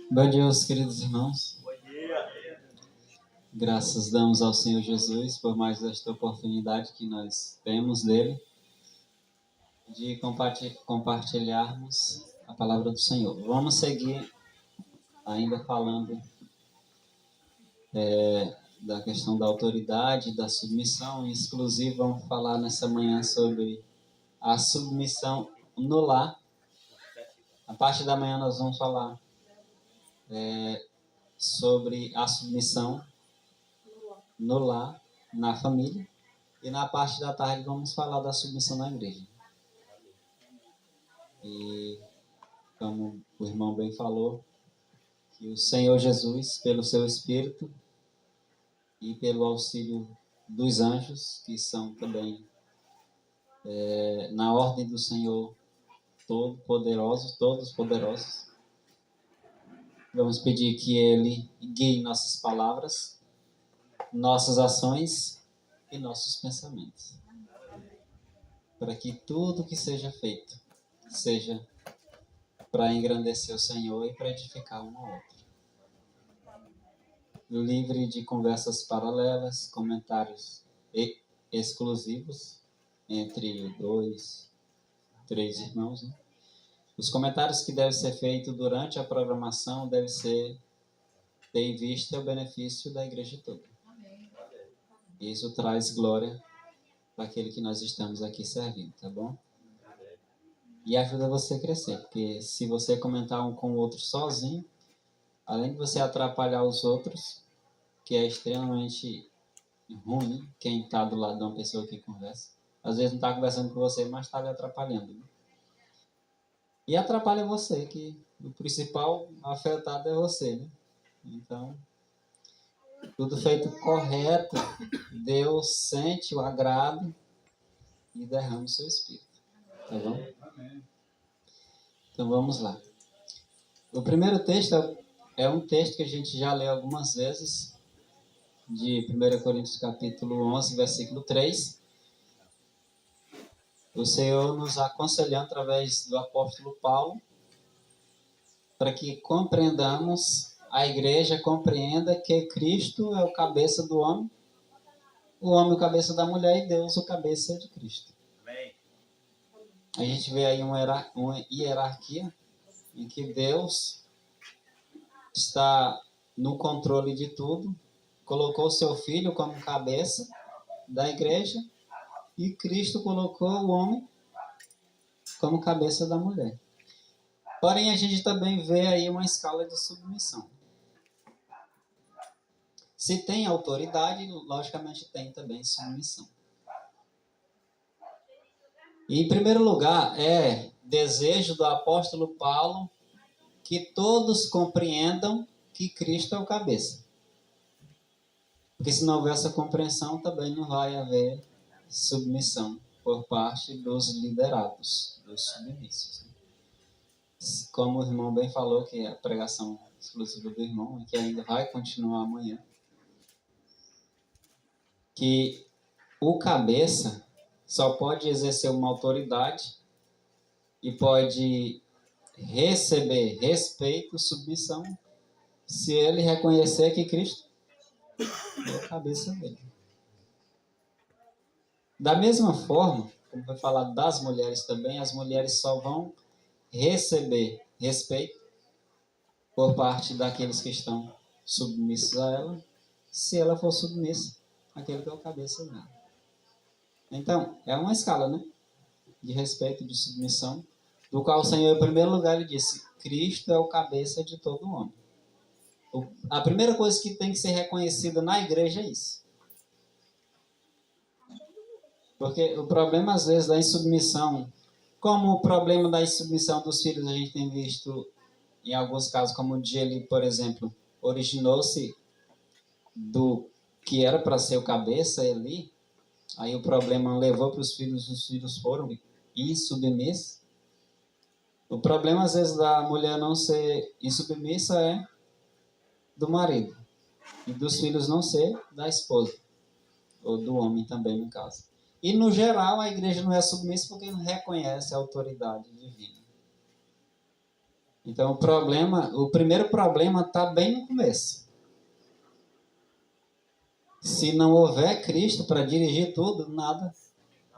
Bom dia, meus queridos irmãos. Graças damos ao Senhor Jesus por mais esta oportunidade que nós temos dele de compartilharmos a palavra do Senhor. Vamos seguir ainda falando da questão da autoridade, da submissão. Em exclusivo, vamos falar nessa manhã sobre a submissão no lar. A parte da manhã nós vamos falar sobre a submissão no lar, na família. E na parte da tarde vamos falar da submissão na igreja. E como o irmão bem falou, que o Senhor Jesus, pelo seu Espírito e pelo auxílio dos anjos, que são também na ordem do Senhor todos poderosos, vamos pedir que Ele guie nossas palavras, nossas ações e nossos pensamentos, para que tudo que seja feito seja para engrandecer o Senhor e para edificar um ao outro. Livre de conversas paralelas, comentários exclusivos entre 2, 3 irmãos, né? Os comentários que devem ser feitos durante a programação devem ser ter em vista o benefício da igreja toda. Isso traz glória para aquele que nós estamos aqui servindo, tá bom? E ajuda você a crescer, porque se você comentar um com o outro sozinho, além de você atrapalhar os outros, que é extremamente ruim, quem está do lado de uma pessoa que conversa, às vezes não está conversando com você, mas está lhe atrapalhando, né? E atrapalha você, que o principal afetado é você, né? Então, tudo feito correto, Deus sente o agrado e derrama o seu Espírito. Tá bom? Então vamos lá. O primeiro texto é um texto que a gente já leu algumas vezes, de 1 Coríntios capítulo 11, versículo 3. O Senhor nos aconselhando através do apóstolo Paulo, para que compreendamos, a igreja compreenda que Cristo é o cabeça do homem, o homem o cabeça da mulher e Deus o cabeça de Cristo. Amém. A gente vê aí uma hierarquia em que Deus está no controle de tudo, colocou seu Filho como cabeça da igreja e Cristo colocou o homem como cabeça da mulher. Porém, a gente também vê aí uma escala de submissão. Se tem autoridade, logicamente tem também submissão. E, em primeiro lugar, é desejo do apóstolo Paulo que todos compreendam que Cristo é o cabeça. Porque se não houver essa compreensão, também não vai haver submissão por parte dos liderados, dos submissos. Como o irmão bem falou, que é a pregação exclusiva do irmão, e que ainda vai continuar amanhã, que o cabeça só pode exercer uma autoridade e pode receber respeito, submissão, se ele reconhecer que Cristo é a cabeça dele. Da mesma forma, como foi falado das mulheres também, as mulheres só vão receber respeito por parte daqueles que estão submissos a ela, se ela for submissa àquele que é o cabeça dela. Então, é uma escala, né? De respeito, de submissão, do qual o Senhor, em primeiro lugar, ele disse: Cristo é o cabeça de todo homem. A primeira coisa que tem que ser reconhecida na igreja é isso. Porque o problema, às vezes, da insubmissão, como o problema da insubmissão dos filhos, a gente tem visto em alguns casos, como o de Eli, por exemplo, originou-se do que era para ser o cabeça, Eli, aí o problema levou para os filhos foram insubmissos. O problema, às vezes, da mulher não ser insubmissa é do marido, e dos filhos não ser da esposa, ou do homem também, no caso. E, no geral, a igreja não é submissa porque não reconhece a autoridade divina. Então o primeiro problema está bem no começo. Se não houver Cristo para dirigir tudo, nada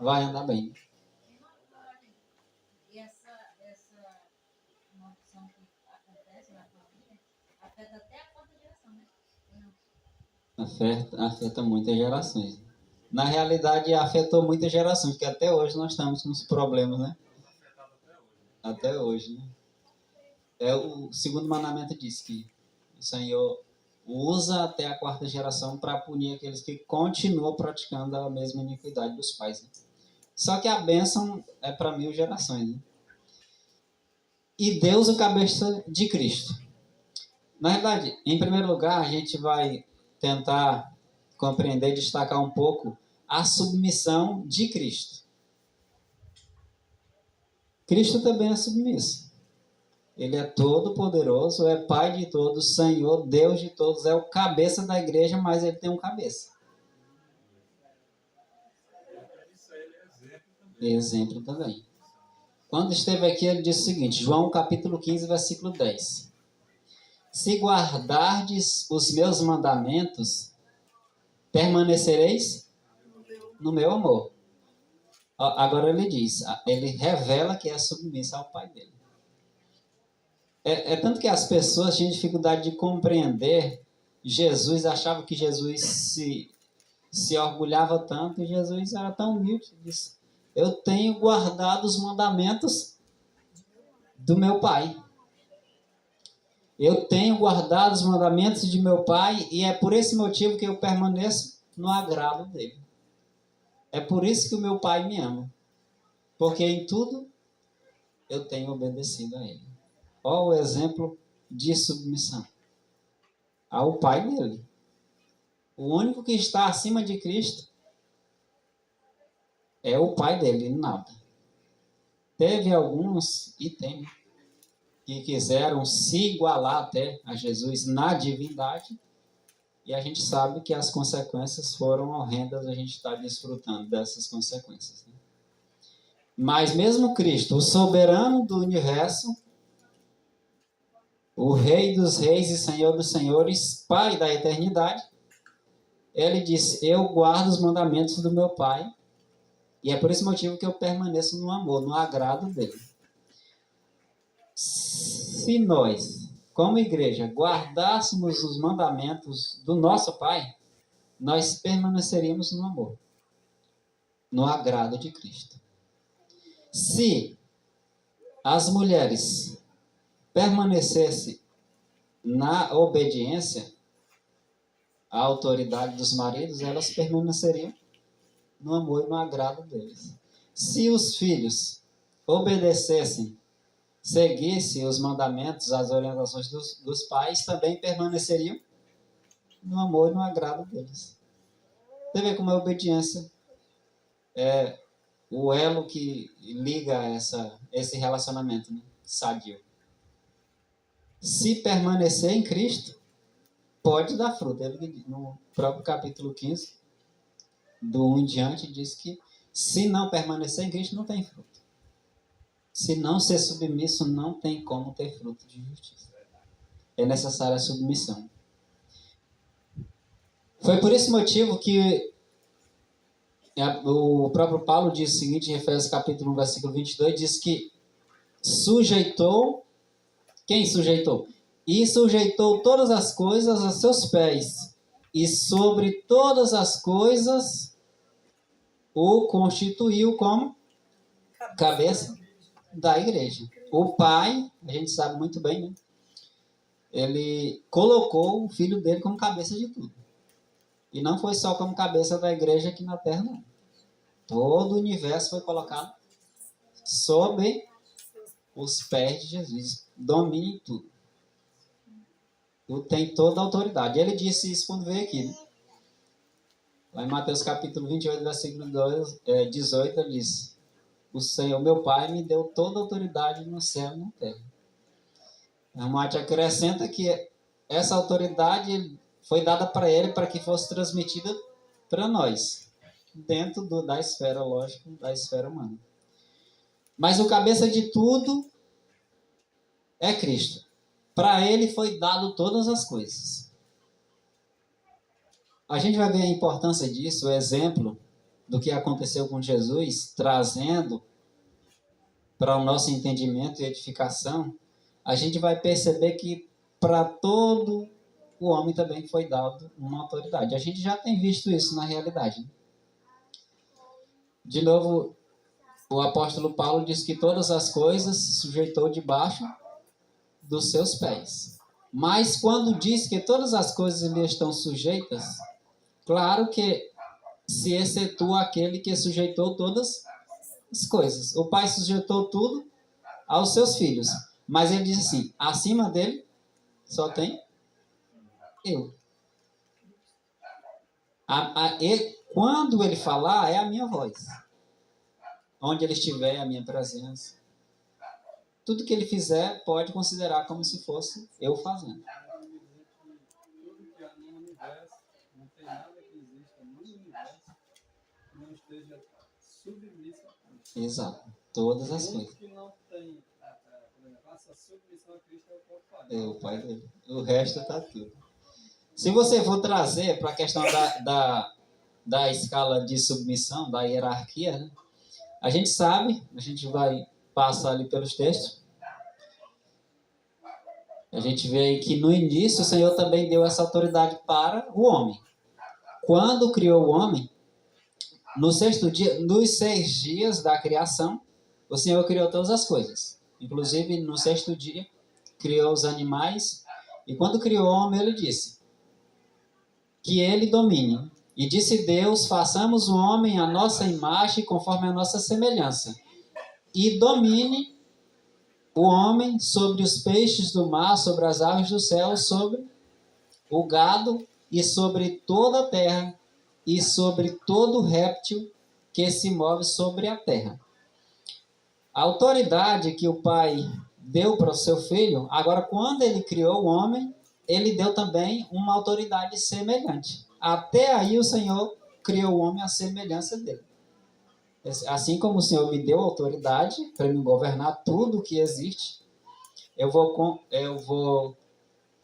vai andar bem. E essa maldição que acontece na família afeta até a quarta geração, né? Afeta muitas gerações. Na realidade, afetou muitas gerações, porque até hoje nós estamos com os problemas, né? Até hoje, né? O segundo mandamento diz que o Senhor usa até a quarta geração para punir aqueles que continuam praticando a mesma iniquidade dos pais. Né? Só que a bênção é para 1000 gerações. Né? E Deus o cabeça de Cristo. Na verdade, em primeiro lugar, a gente vai tentar compreender e destacar um pouco a submissão de Cristo. Cristo também é submisso. Ele é todo poderoso, é Pai de todos, Senhor, Deus de todos, é o cabeça da igreja, mas ele tem um cabeça. Exemplo também. Quando esteve aqui, ele disse o seguinte, João capítulo 15, versículo 10. Se guardardes os meus mandamentos, permanecereis no meu amor. Agora ele diz, ele revela que é submisso ao Pai dele. É tanto que as pessoas tinham dificuldade de compreender Jesus, achavam que Jesus se orgulhava tanto, e Jesus era tão humilde, disse, eu tenho guardado os mandamentos do meu Pai. Eu tenho guardado os mandamentos de meu Pai, e é por esse motivo que eu permaneço no agrado dele. É por isso que o meu Pai me ama. Porque em tudo eu tenho obedecido a ele. Olha o exemplo de submissão ao Pai dele. O único que está acima de Cristo é o Pai dele, nada. Teve alguns, e tem, que quiseram se igualar até a Jesus na divindade, e a gente sabe que as consequências foram horrendas, a gente está desfrutando dessas consequências. Né? Mas mesmo Cristo, o soberano do universo, o Rei dos reis e Senhor dos senhores, Pai da eternidade, ele disse, eu guardo os mandamentos do meu Pai, e é por esse motivo que eu permaneço no amor, no agrado dele. Se nós, como igreja, guardássemos os mandamentos do nosso Pai, nós permaneceríamos no amor, no agrado de Cristo. Se as mulheres permanecessem na obediência à autoridade dos maridos, elas permaneceriam no amor e no agrado deles. Se os filhos obedecessem, seguissem os mandamentos, as orientações dos pais, também permaneceriam no amor e no agrado deles. Você vê como a obediência é o elo que liga esse relacionamento, né? Sadio. Se permanecer em Cristo, pode dar fruto. Ele, no próprio capítulo 15, do 1 em diante, diz que se não permanecer em Cristo, não tem fruto. Se não ser submisso, não tem como ter fruto de justiça. É necessária a submissão. Foi por esse motivo que o próprio Paulo diz o seguinte, em Efésios capítulo 1, versículo 22, diz que sujeitou, quem sujeitou? E sujeitou todas as coisas a seus pés, e sobre todas as coisas o constituiu como cabeça da igreja. O Pai, a gente sabe muito bem, né? Ele colocou o Filho dele como cabeça de tudo. E não foi só como cabeça da igreja aqui na Terra, não. Todo o universo foi colocado sob os pés de Jesus. Domina em tudo. Tem toda a autoridade. Ele disse isso quando veio aqui, né? Lá em Mateus capítulo 28, versículo 18, ele diz, o Senhor, meu Pai, me deu toda a autoridade no céu e na terra. A Mate acrescenta que essa autoridade foi dada para ele para que fosse transmitida para nós, dentro da esfera, lógico, da esfera humana. Mas o cabeça de tudo é Cristo. Para ele foi dado todas as coisas. A gente vai ver a importância disso, o exemplo do que aconteceu com Jesus, trazendo para o nosso entendimento e edificação. A gente vai perceber que para todo o homem também foi dado uma autoridade. A gente já tem visto isso na realidade. De novo, o apóstolo Paulo diz que todas as coisas se sujeitou debaixo dos seus pés. Mas quando diz que todas as coisas lhe estão sujeitas, claro que se excetua aquele que sujeitou todas as coisas. O Pai sujeitou tudo aos seus filhos. Mas ele diz assim, acima dele só tem eu. Quando ele falar, é a minha voz. Onde ele estiver, é a minha presença. Tudo que ele fizer, pode considerar como se fosse eu fazendo. Tudo que há no universo, não tem nada que exista no universo que não esteja submisso a Cristo. Exato. Todas as coisas. O que não tem essa submissão a Cristo é o próprio Pai. É o Pai dele. O resto está tudo. Se você for trazer para a questão da escala de submissão, da hierarquia, né? A gente sabe, a gente vai passar ali pelos textos. A gente vê aí que no início o Senhor também deu essa autoridade para o homem. Quando criou o homem, no sexto dia, nos 6 dias da criação, o Senhor criou todas as coisas. Inclusive, no sexto dia, criou os animais. E quando criou o homem, ele disse que ele domine. E disse Deus, façamos o homem à nossa imagem, conforme a nossa semelhança. E domine o homem sobre os peixes do mar, sobre as aves do céu, sobre o gado e sobre toda a terra e sobre todo réptil que se move sobre a terra. A autoridade que o Pai deu para o seu filho, agora quando ele criou o homem, ele deu também uma autoridade semelhante. Até aí o Senhor criou o homem à semelhança dele. Assim como o Senhor me deu autoridade para me governar tudo que existe, eu vou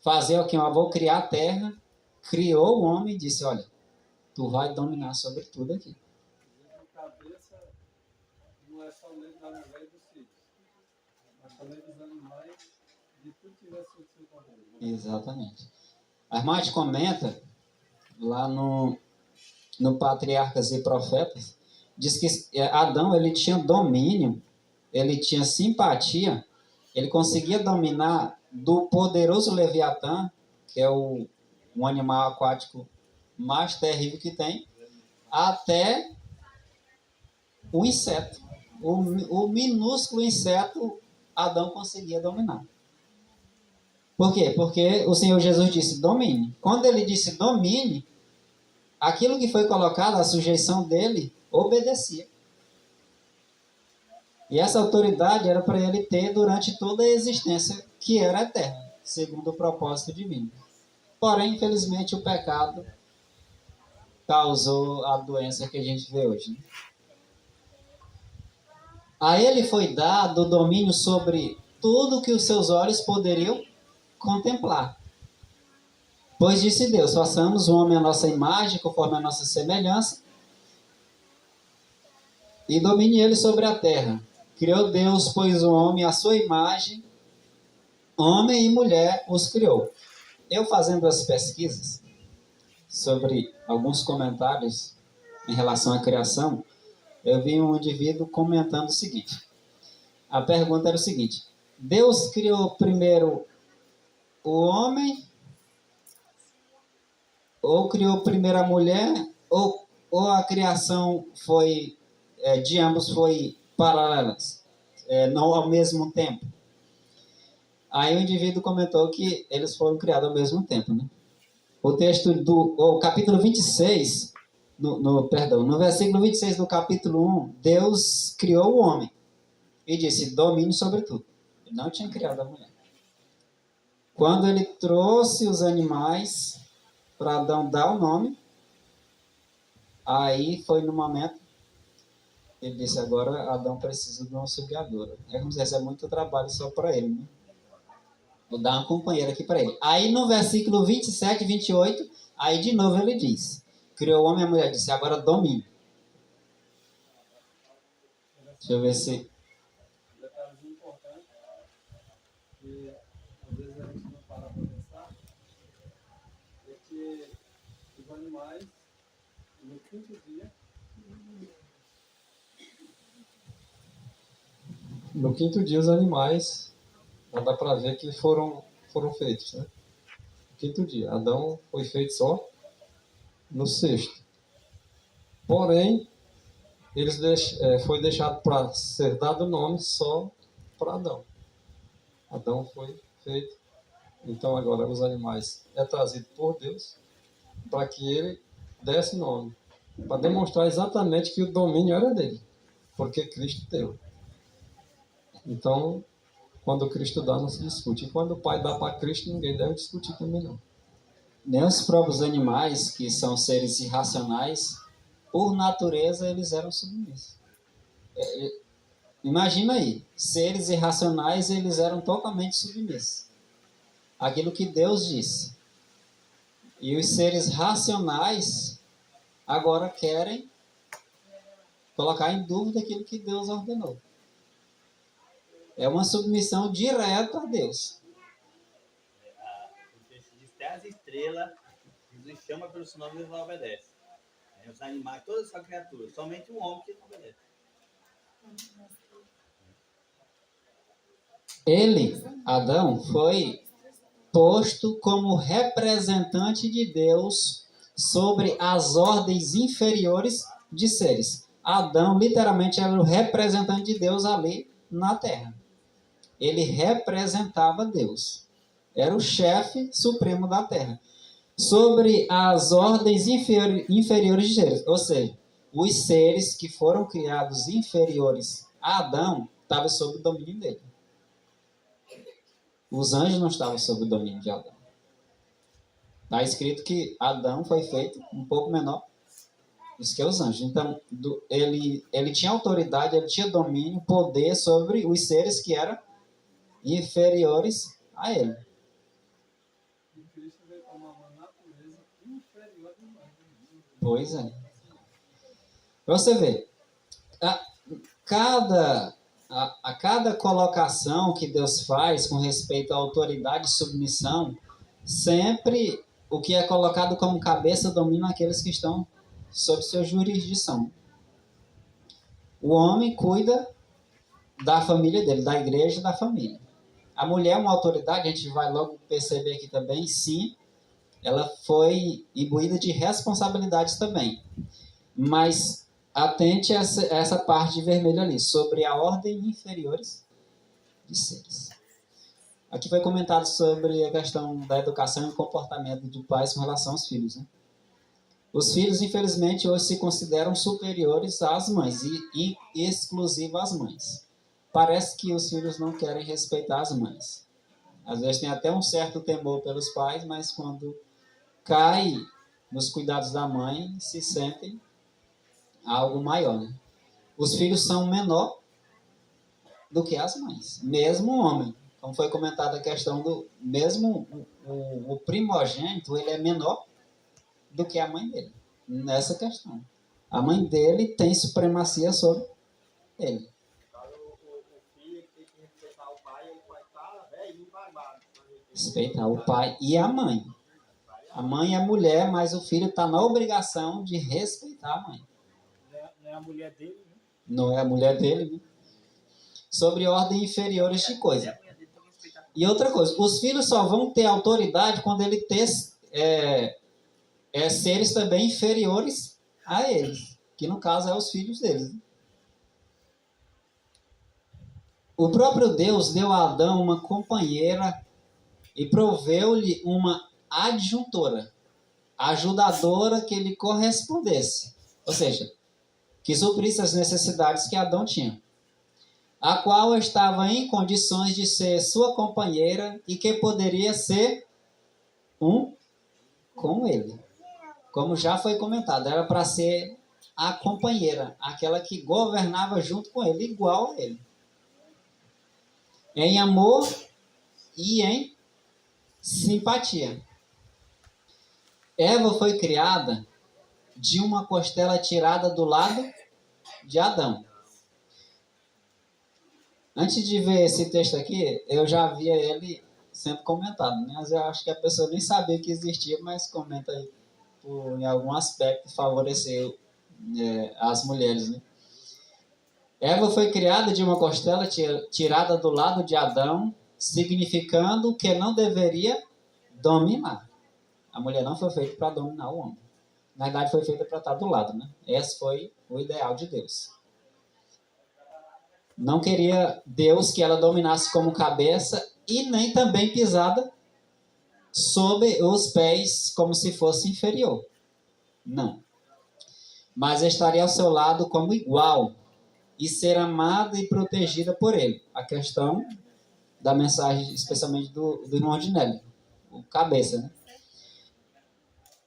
fazer o que? Eu vou criar a terra. Criou o homem e disse, olha, tu vai dominar sobre tudo aqui. A cabeça não é só lei da mulher e dos filhos, mas também dos animais, de tudo que vai ser o seu poder. Exatamente. A irmã comenta lá no Patriarcas e Profetas, diz que Adão ele tinha domínio, ele tinha simpatia, ele conseguia dominar do poderoso Leviatã, que é um animal aquático mais terrível que tem, até o inseto. O minúsculo inseto, Adão conseguia dominar. Por quê? Porque o Senhor Jesus disse, domine. Quando ele disse domine, aquilo que foi colocado, a sujeição dele, obedecia. E essa autoridade era para ele ter durante toda a existência, que era eterna, segundo o propósito divino. Porém, infelizmente, o pecado causou a doença que a gente vê hoje. Né? A ele foi dado o domínio sobre tudo que os seus olhos poderiam contemplar. Pois disse Deus, façamos o homem à nossa imagem, conforme a nossa semelhança, e domine ele sobre a terra. Criou Deus, pois o homem à sua imagem, homem e mulher os criou. Eu fazendo as pesquisas sobre alguns comentários em relação à criação, eu vi um indivíduo comentando o seguinte. A pergunta era o seguinte, Deus criou primeiro o homem, ou criou primeiro a mulher, ou a criação foi de ambos foi paralelas, não ao mesmo tempo. Aí o indivíduo comentou que eles foram criados ao mesmo tempo, né? O texto o capítulo 26, no versículo 26 do capítulo 1, Deus criou o homem e disse, domine sobre tudo. Ele não tinha criado a mulher. Quando ele trouxe os animais para Adão dar o nome, aí foi no momento, ele disse, agora Adão precisa de uma auxiliadora. É como se é muito trabalho só para ele, né? Vou dar uma companheira aqui para ele. Aí no versículo 27 e 28, aí de novo ele diz: criou o homem e a mulher, disse, agora domine. Deixa eu ver se... Detalhes importantes que às vezes a gente não para para pensar é que os animais, no quinto dia, os animais, dá para ver que foram feitos, né? No quinto dia. Adão foi feito só no sexto. Porém, foi deixado para ser dado nome só para Adão. Adão foi feito. Então agora os animais é trazido por Deus para que ele desse nome, para demonstrar exatamente que o domínio era dele, porque Cristo deu. Então, quando Cristo dá, não se discute. E quando o Pai dá para Cristo, ninguém deve discutir também não. Nem os próprios animais, que são seres irracionais, por natureza eles eram submissos. Imagina aí, seres irracionais, eles eram totalmente submissos. Aquilo que Deus disse. E os seres racionais agora querem colocar em dúvida aquilo que Deus ordenou. É uma submissão direta a Deus. O texto diz até as estrelas, Jesus chama pelo seu nome e eles não obedecem. Os animais, toda essa criatura, somente o homem que não obedece. Ele, Adão, foi posto como representante de Deus sobre as ordens inferiores de seres. Adão, literalmente, era o representante de Deus ali na terra. Ele representava Deus. Era o chefe supremo da terra. Sobre as ordens inferiores de seres. Ou seja, os seres que foram criados inferiores a Adão estavam sob o domínio dele. Os anjos não estavam sob o domínio de Adão. Está escrito que Adão foi feito um pouco menor do que os anjos. Então, ele tinha autoridade, ele tinha domínio, poder sobre os seres que eram inferiores a ele. e Cristo veio tomar uma natureza inferior de nós. Pois é. Para você ver, a cada colocação que Deus faz com respeito à autoridade e submissão, sempre o que é colocado como cabeça domina aqueles que estão sob sua jurisdição. O homem cuida da família dele, da igreja e da família. A mulher é uma autoridade, a gente vai logo perceber aqui também, sim, ela foi imbuída de responsabilidades também. Mas atente a essa parte de vermelho ali, sobre a ordem inferiores de seres. Aqui foi comentado sobre a questão da educação e comportamento de pais com relação aos filhos, né? Os filhos, infelizmente, hoje se consideram superiores às mães e exclusivos às mães. Parece que os filhos não querem respeitar as mães. Às vezes tem até um certo temor pelos pais, mas quando cai nos cuidados da mãe, se sentem algo maior, né? Os filhos são menor do que as mães, mesmo o homem. Como foi comentada a questão do mesmo o primogênito, ele é menor do que a mãe dele, nessa questão. A mãe dele tem supremacia sobre ele. O filho tem que respeitar o pai, ele vai estar velhinho, barbado. Respeitar o pai e a mãe. A mãe é mulher, mas o filho está na obrigação de respeitar a mãe. Não é a mulher dele, né? Não é a mulher dele, né? Sobre ordens inferiores de coisa. E outra coisa, os filhos só vão ter autoridade quando ele ter seres também inferiores a eles, que no caso é os filhos deles. O próprio Deus deu a Adão uma companheira e proveu-lhe uma adjuntora, ajudadora que lhe correspondesse, ou seja, que suprisse as necessidades que Adão tinha, a qual estava em condições de ser sua companheira e que poderia ser um com ele. Como já foi comentado, era para ser a companheira, aquela que governava junto com ele, igual a ele. Em amor e em simpatia. Eva foi criada de uma costela tirada do lado de Adão. Antes de ver esse texto aqui, eu já via ele sendo comentado, né? Mas eu acho que a pessoa nem sabia que existia, mas comenta aí em algum aspecto favorecer as mulheres, né? Eva foi criada de uma costela tirada do lado de Adão, significando que não deveria dominar. A mulher não foi feita para dominar o homem. Na verdade, foi feita para estar do lado, né? Esse foi o ideal de Deus. Não queria Deus que ela dominasse como cabeça e nem também pisada sob os pés como se fosse inferior. Não. Mas estaria ao seu lado como igual e ser amada e protegida por ele. A questão da mensagem, especialmente do irmão Ordinelli, o cabeça, né?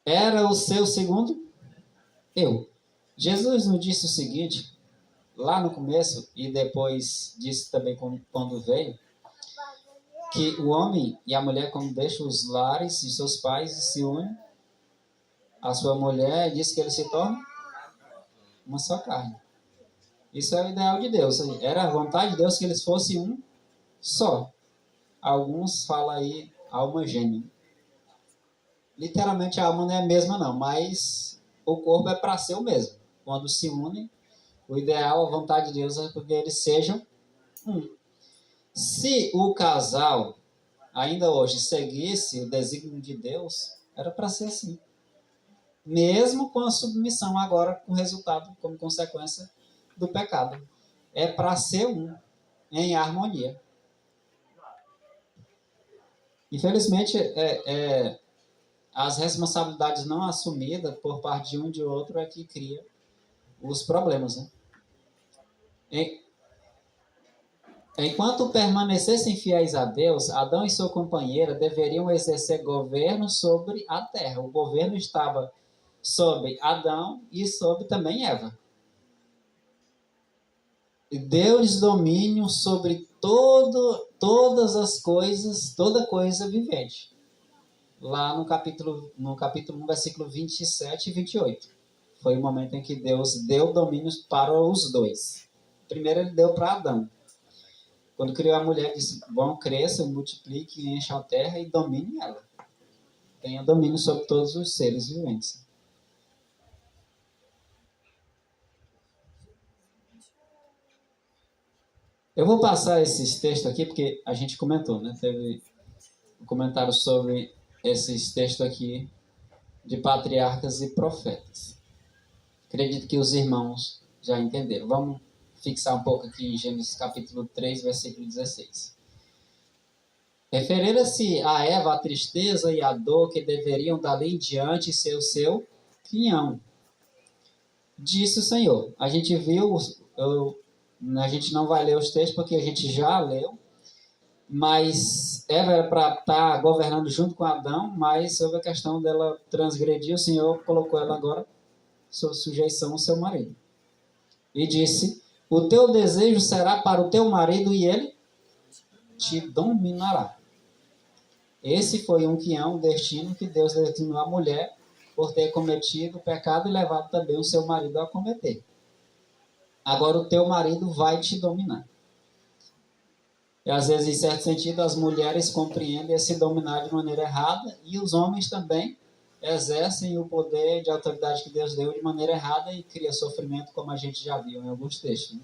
Era o seu segundo eu. Jesus nos disse o seguinte, lá no começo, e depois disse também quando veio, que o homem e a mulher, quando deixam os lares e seus pais e se unem à sua mulher, diz que eles se tornam uma só carne. Isso é o ideal de Deus. Era a vontade de Deus que eles fossem um só. Alguns falam aí alma gêmea. Literalmente a alma não é a mesma não, mas o corpo é para ser o mesmo. Quando se unem, o ideal, a vontade de Deus é que eles sejam um. Se o casal ainda hoje seguisse o desígnio de Deus, era para ser assim. Mesmo com a submissão agora com resultado, como consequência do pecado. É para ser um, em harmonia. Infelizmente, as responsabilidades não assumidas por parte de um e de outro é que cria os problemas, né? Enquanto permanecessem fiéis a Deus, Adão e sua companheira deveriam exercer governo sobre a terra. O governo estava sobre Adão e sobre também Eva. E deu-lhes domínio sobre todas as coisas, toda coisa vivente. Lá no capítulo 1, versículo 27 e 28. Foi o momento em que Deus deu domínio para os dois. Primeiro ele deu para Adão. Quando criou a mulher, disse, bom, cresçam, multipliquem, encham a terra e dominem ela. Tenha domínio sobre todos os seres viventes. Eu vou passar esses textos aqui, porque a gente comentou, né? Teve um comentário sobre esses textos aqui de patriarcas e profetas. Acredito que os irmãos já entenderam. Vamos fixar um pouco aqui em Gênesis capítulo 3, versículo 16. Referindo-se a Eva a tristeza e a dor que deveriam dali em diante ser o seu quinhão. Disse o Senhor. A gente viu, a gente não vai ler os textos porque a gente já leu, mas Eva era para estar governando junto com Adão, mas sobre a questão dela transgredir, o Senhor colocou ela agora sob sujeição ao seu marido. E disse, o teu desejo será para o teu marido e ele te dominará. Esse foi um destino que Deus destinou à mulher por ter cometido o pecado e levado também o seu marido a cometer. Agora o teu marido vai te dominar. E às vezes, em certo sentido, as mulheres compreendem esse dominar de maneira errada e os homens também exercem o poder de autoridade que Deus deu de maneira errada e cria sofrimento, como a gente já viu em alguns textos. Né?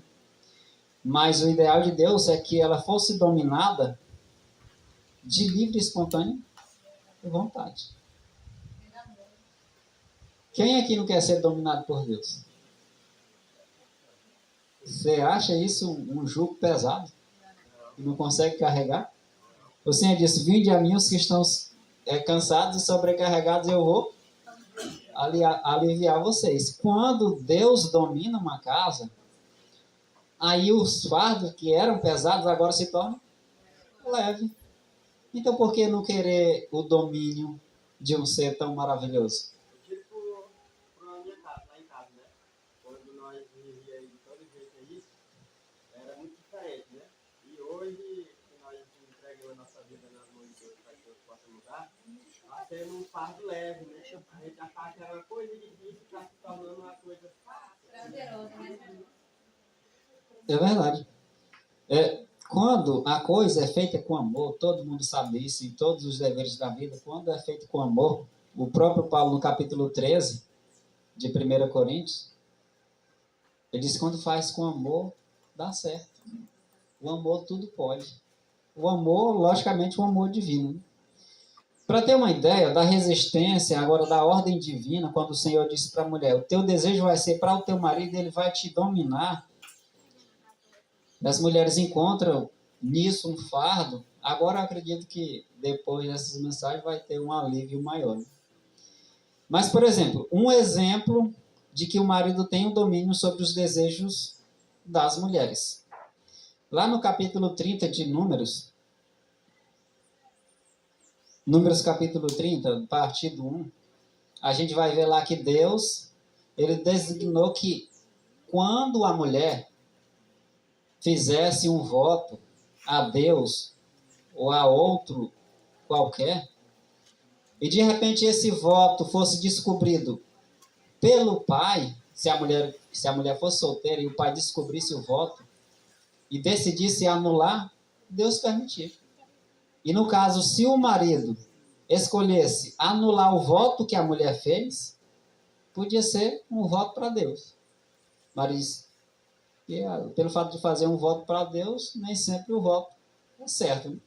Mas o ideal de Deus é que ela fosse dominada de livre e espontânea vontade. Quem aqui não quer ser dominado por Deus? Você acha isso um jugo pesado? E não consegue carregar? O Senhor disse, vinde a mim os que estão cansados e sobrecarregados, eu vou aliviar vocês. Quando Deus domina uma casa, aí os fardos que eram pesados agora se tornam leves. Então por que não querer o domínio de um ser tão maravilhoso? Tipo, lá em casa, né? Quando nós vivíamos de todo jeito aí, era muito diferente, né? E hoje, que nós entregamos a nossa vida nas mãos de Deus para que Deus possa mudar, sendo um fardo leve, né? A gente achava que era uma coisa difícil, está se tornando uma coisa fácil. Prazeroso, né? É verdade. Quando a coisa é feita com amor, todo mundo sabe isso, em todos os deveres da vida, quando é feito com amor, o próprio Paulo, no capítulo 13 de 1 Coríntios, ele diz que quando faz com amor, dá certo. O amor tudo pode. O amor, logicamente, um amor divino. Para ter uma ideia da resistência, agora da ordem divina, quando o Senhor disse para a mulher, o teu desejo vai ser para o teu marido, ele vai te dominar. As mulheres encontram nisso um fardo. Agora eu acredito que depois dessas mensagens vai ter um alívio maior. Mas, por exemplo, um exemplo de que o marido tem o domínio sobre os desejos das mulheres. Lá no capítulo 30 de Números capítulo 30, a partir do 1, a gente vai ver lá que Deus, ele designou que quando a mulher fizesse um voto a Deus ou a outro qualquer, e de repente esse voto fosse descobrido pelo pai, se a mulher fosse solteira e o pai descobrisse o voto e decidisse anular, Deus permitia. E no caso, se o marido escolhesse anular o voto que a mulher fez, podia ser um voto para Deus. Mas pelo fato de fazer um voto para Deus, nem sempre o voto é certo. Né?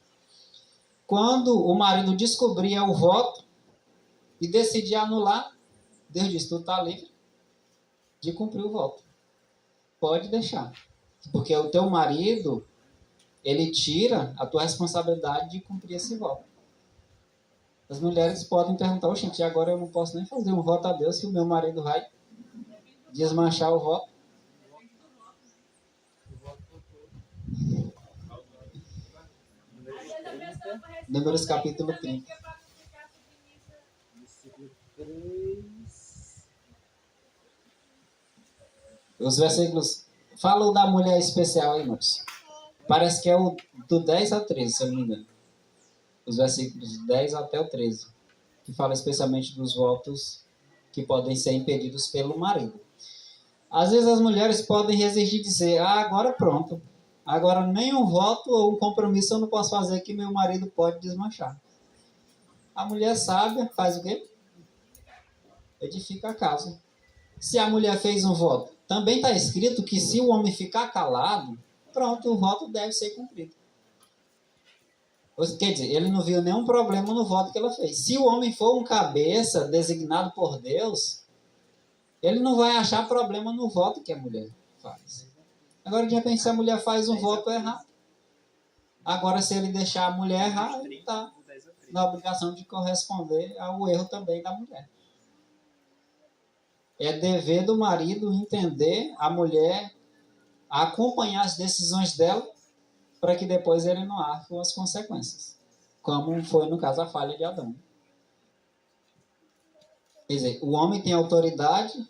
Quando o marido descobria o voto e decidia anular, Deus disse, tu está livre de cumprir o voto. Pode deixar. Porque o teu marido, ele tira a tua responsabilidade de cumprir esse voto. As mulheres podem perguntar, gente, agora eu não posso nem fazer um voto a Deus se o meu marido vai desmanchar o voto. Números capítulo 30. Os versículos falam da mulher especial aí, irmãos. Parece que é o do 10 ao 13, se eu não me engano. Os versículos 10 até o 13. Que fala especialmente dos votos que podem ser impedidos pelo marido. Às vezes as mulheres podem resistir e dizer, agora pronto. Agora nenhum voto ou um compromisso eu não posso fazer que meu marido pode desmanchar. A mulher sábia faz o quê? Edifica a casa. Se a mulher fez um voto, também está escrito que se o homem ficar calado, pronto, o voto deve ser cumprido. Quer dizer, ele não viu nenhum problema no voto que ela fez. Se o homem for um cabeça designado por Deus, ele não vai achar problema no voto que a mulher faz. Agora, de repente, se a mulher faz um voto errado, agora se ele deixar a mulher errar, ele está na obrigação de corresponder ao erro também da mulher. É dever do marido entender a mulher, acompanhar as decisões dela, para que depois ele não arque com as consequências. Como foi, no caso, a falha de Adão. Quer dizer, o homem tem autoridade,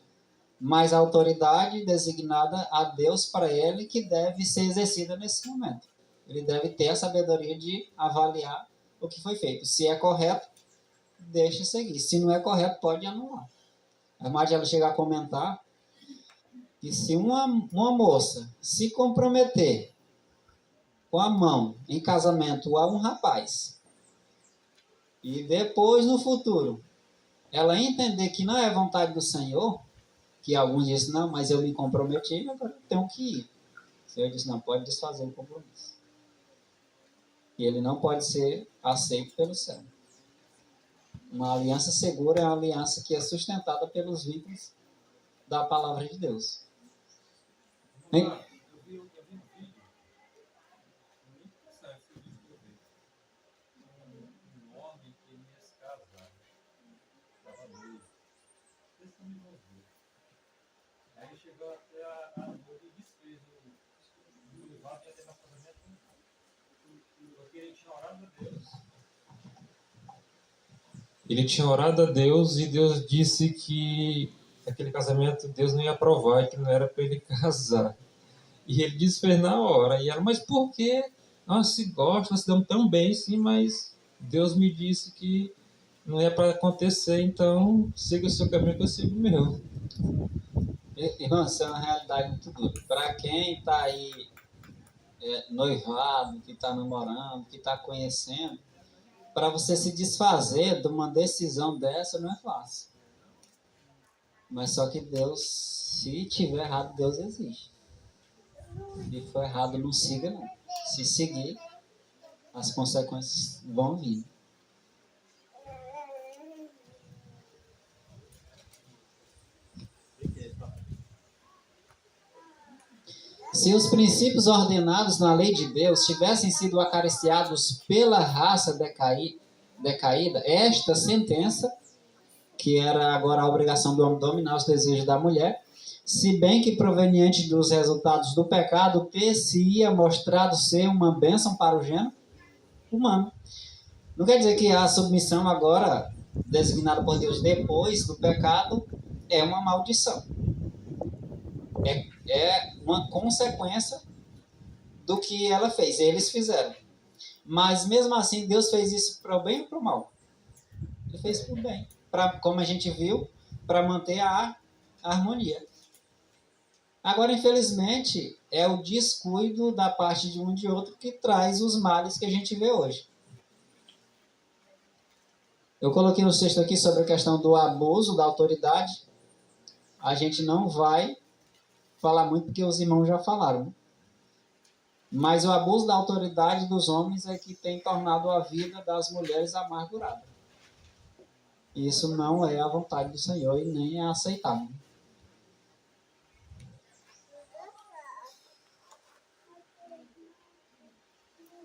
mas a autoridade designada a Deus para ele que deve ser exercida nesse momento. Ele deve ter a sabedoria de avaliar o que foi feito. Se é correto, deixe seguir. Se não é correto, pode anular. A irmã ela chega a comentar que se uma moça se comprometer com a mão em casamento a um rapaz e depois no futuro ela entender que não é vontade do Senhor, que alguns dizem, não, mas eu me comprometi, agora eu tenho que ir. O Senhor disse, não, pode desfazer o compromisso. E ele não pode ser aceito pelo céu. Uma aliança segura é uma aliança que é sustentada pelos vínculos da palavra de Deus. Hein? Eu vi um vídeo muito interessante que eu descobri. Um homem que ia se casar. Estava noivo. Esse não me envolveu. Aí chegou até a noiva e desfez o noivado e até no casamento. Porque ele tinha orado a Deus. Ele tinha orado a Deus e Deus disse que aquele casamento Deus não ia aprovar e que não era para ele casar. E ele desfez na hora. E ela, mas por quê? Nós se gostamos, nós se damos tão bem, sim, mas Deus me disse que não é para acontecer, então siga o seu caminho que eu sigo o meu. Irmão, isso é uma realidade muito dura. Para quem está aí noivado, que está namorando, que está conhecendo, para você se desfazer de uma decisão dessa não é fácil. Mas só que Deus, se tiver errado, Deus existe. Se for errado, não siga não. Se seguir, as consequências vão vir. Se os princípios ordenados na lei de Deus tivessem sido acariciados pela raça decaída, esta sentença, que era agora a obrigação do homem dominar os desejos da mulher, se bem que proveniente dos resultados do pecado, ter-se-ia mostrado ser uma bênção para o gênero humano. Não quer dizer que a submissão agora, designada por Deus depois do pecado, é uma maldição. É uma consequência do que ela fez, eles fizeram. Mas mesmo assim, Deus fez isso para o bem ou para o mal? Ele fez para o bem, como a gente viu, para manter a harmonia. Agora, infelizmente, é o descuido da parte de um e de outro que traz os males que a gente vê hoje. Eu coloquei um texto aqui sobre a questão do abuso da autoridade. A gente não vai falar muito porque os irmãos já falaram, né? Mas o abuso da autoridade dos homens é que tem tornado a vida das mulheres amargurada. Isso não é a vontade do Senhor e nem é aceitável.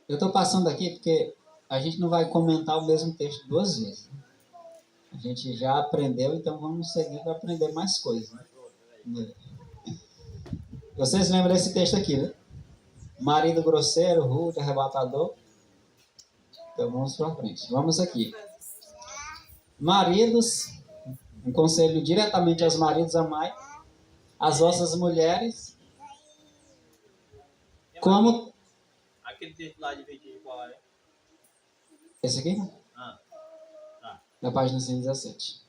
Eu estou passando aqui porque a gente não vai comentar o mesmo texto duas vezes. A gente já aprendeu, então vamos seguir para aprender mais coisas, né? Vocês lembram desse texto aqui, né? Marido grosseiro, rude, arrebatador. Então vamos para frente. Vamos aqui. Maridos, um conselho diretamente aos maridos: amai as vossas mulheres como... Aquele texto lá de Vitinho, qual é? Esse aqui? Tá. Na página 117.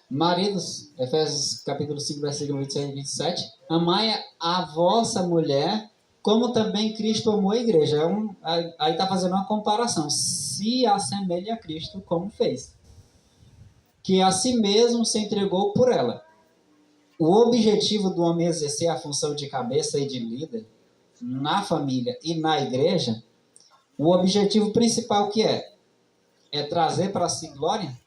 Maridos, Efésios capítulo 5, versículo 26 e 27. Amai a vossa mulher, como também Cristo amou a igreja. Aí está fazendo uma comparação. Se assemelha a Cristo, como fez. Que a si mesmo se entregou por ela. O objetivo do homem exercer a função de cabeça e de líder na família e na igreja, o objetivo principal que é trazer para si glória,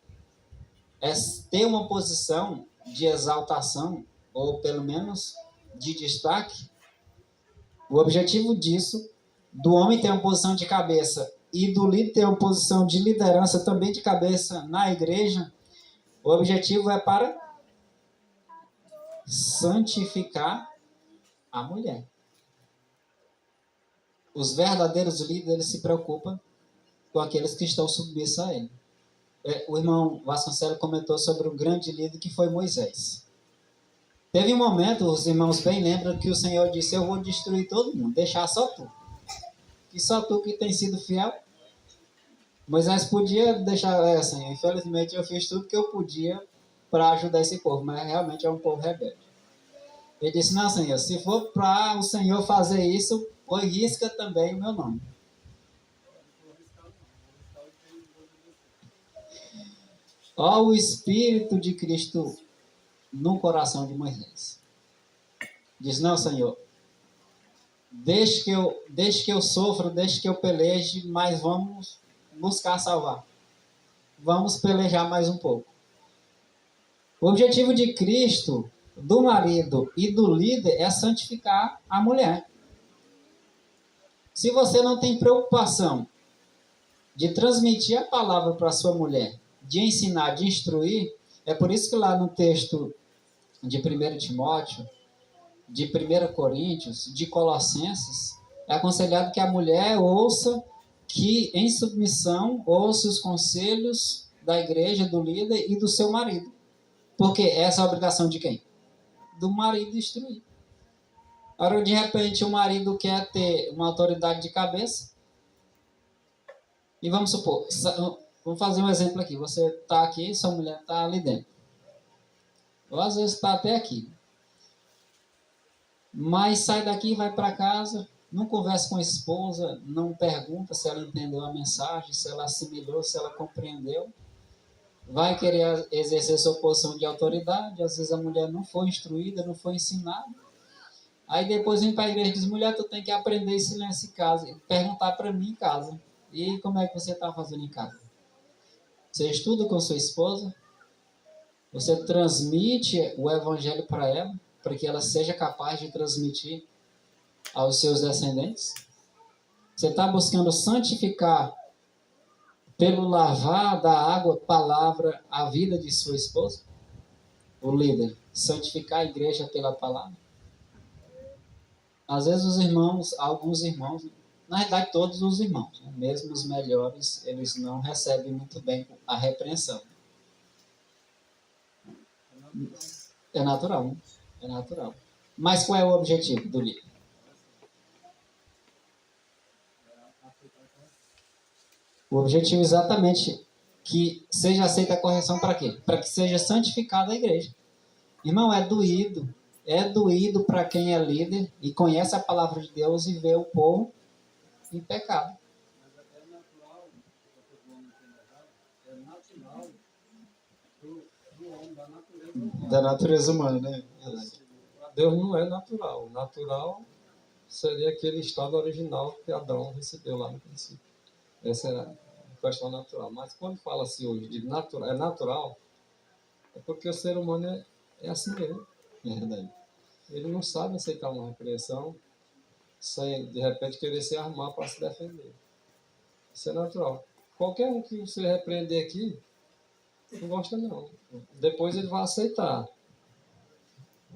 é ter uma posição de exaltação, ou pelo menos de destaque. O objetivo disso, do homem ter uma posição de cabeça e do líder ter uma posição de liderança também de cabeça na igreja, o objetivo é para santificar a mulher. Os verdadeiros líderes se preocupam com aqueles que estão submissos a ele. O irmão Vasconcelos comentou sobre o grande líder que foi Moisés. Teve um momento, os irmãos bem lembram, que o Senhor disse: eu vou destruir todo mundo, deixar só tu. Que só tu que tem sido fiel. Moisés podia deixar, assim, infelizmente eu fiz tudo que eu podia para ajudar esse povo, mas realmente é um povo rebelde. Ele disse: não, Senhor, se for para o Senhor fazer isso, risca também o meu nome. Ó o Espírito de Cristo no coração de Moisés. Diz: não, Senhor, deixe que eu sofra, deixe que eu peleje, mas vamos buscar salvar. Vamos pelejar mais um pouco. O objetivo de Cristo, do marido e do líder, é santificar a mulher. Se você não tem preocupação de transmitir a palavra para a sua mulher, de ensinar, de instruir, é por isso que lá no texto de 1 Timóteo, de 1 Coríntios, de Colossenses, é aconselhado que a mulher ouça, que em submissão ouça os conselhos da igreja, do líder e do seu marido. Porque essa é a obrigação de quem? Do marido instruir. Agora, de repente, o marido quer ter uma autoridade de cabeça, e vamos supor, Vamos fazer um exemplo aqui. Você está aqui, sua mulher está ali dentro. Ou às vezes está até aqui. Mas sai daqui, vai para casa, não conversa com a esposa, não pergunta se ela entendeu a mensagem, se ela assimilou, se ela compreendeu. Vai querer exercer sua posição de autoridade, às vezes a mulher não foi instruída, não foi ensinada. Aí depois vem para a igreja e diz, mulher, tu tem que aprender silêncio em casa, e perguntar para mim em casa. E como é que você está fazendo em casa? Você estuda com sua esposa? Você transmite o evangelho para ela, para que ela seja capaz de transmitir aos seus descendentes? Você está buscando santificar pelo lavar da água, palavra, a vida de sua esposa? O líder, santificar a igreja pela palavra? Às vezes os irmãos, alguns irmãos, na verdade todos os irmãos, né? Mesmo os melhores, eles não recebem muito bem a repreensão. É natural, né? É natural. Mas qual é o objetivo do líder? O objetivo é exatamente que seja aceita a correção para quê? Para que seja santificada a igreja. Irmão, é doído para quem é líder e conhece a palavra de Deus e vê o povo em pecado. Mas é natural, é natural do homem, da natureza humana. Da natureza humana, né? Para Deus não é natural. O natural seria aquele estado original que Adão recebeu lá no princípio. Essa era a questão natural. Mas quando fala-se hoje de natural, é natural, é porque o ser humano é assim mesmo. É verdade. Ele não sabe aceitar uma repreensão sem, de repente, querer se armar para se defender. Isso é natural. Qualquer um que você repreender aqui, não gosta não. Depois ele vai aceitar.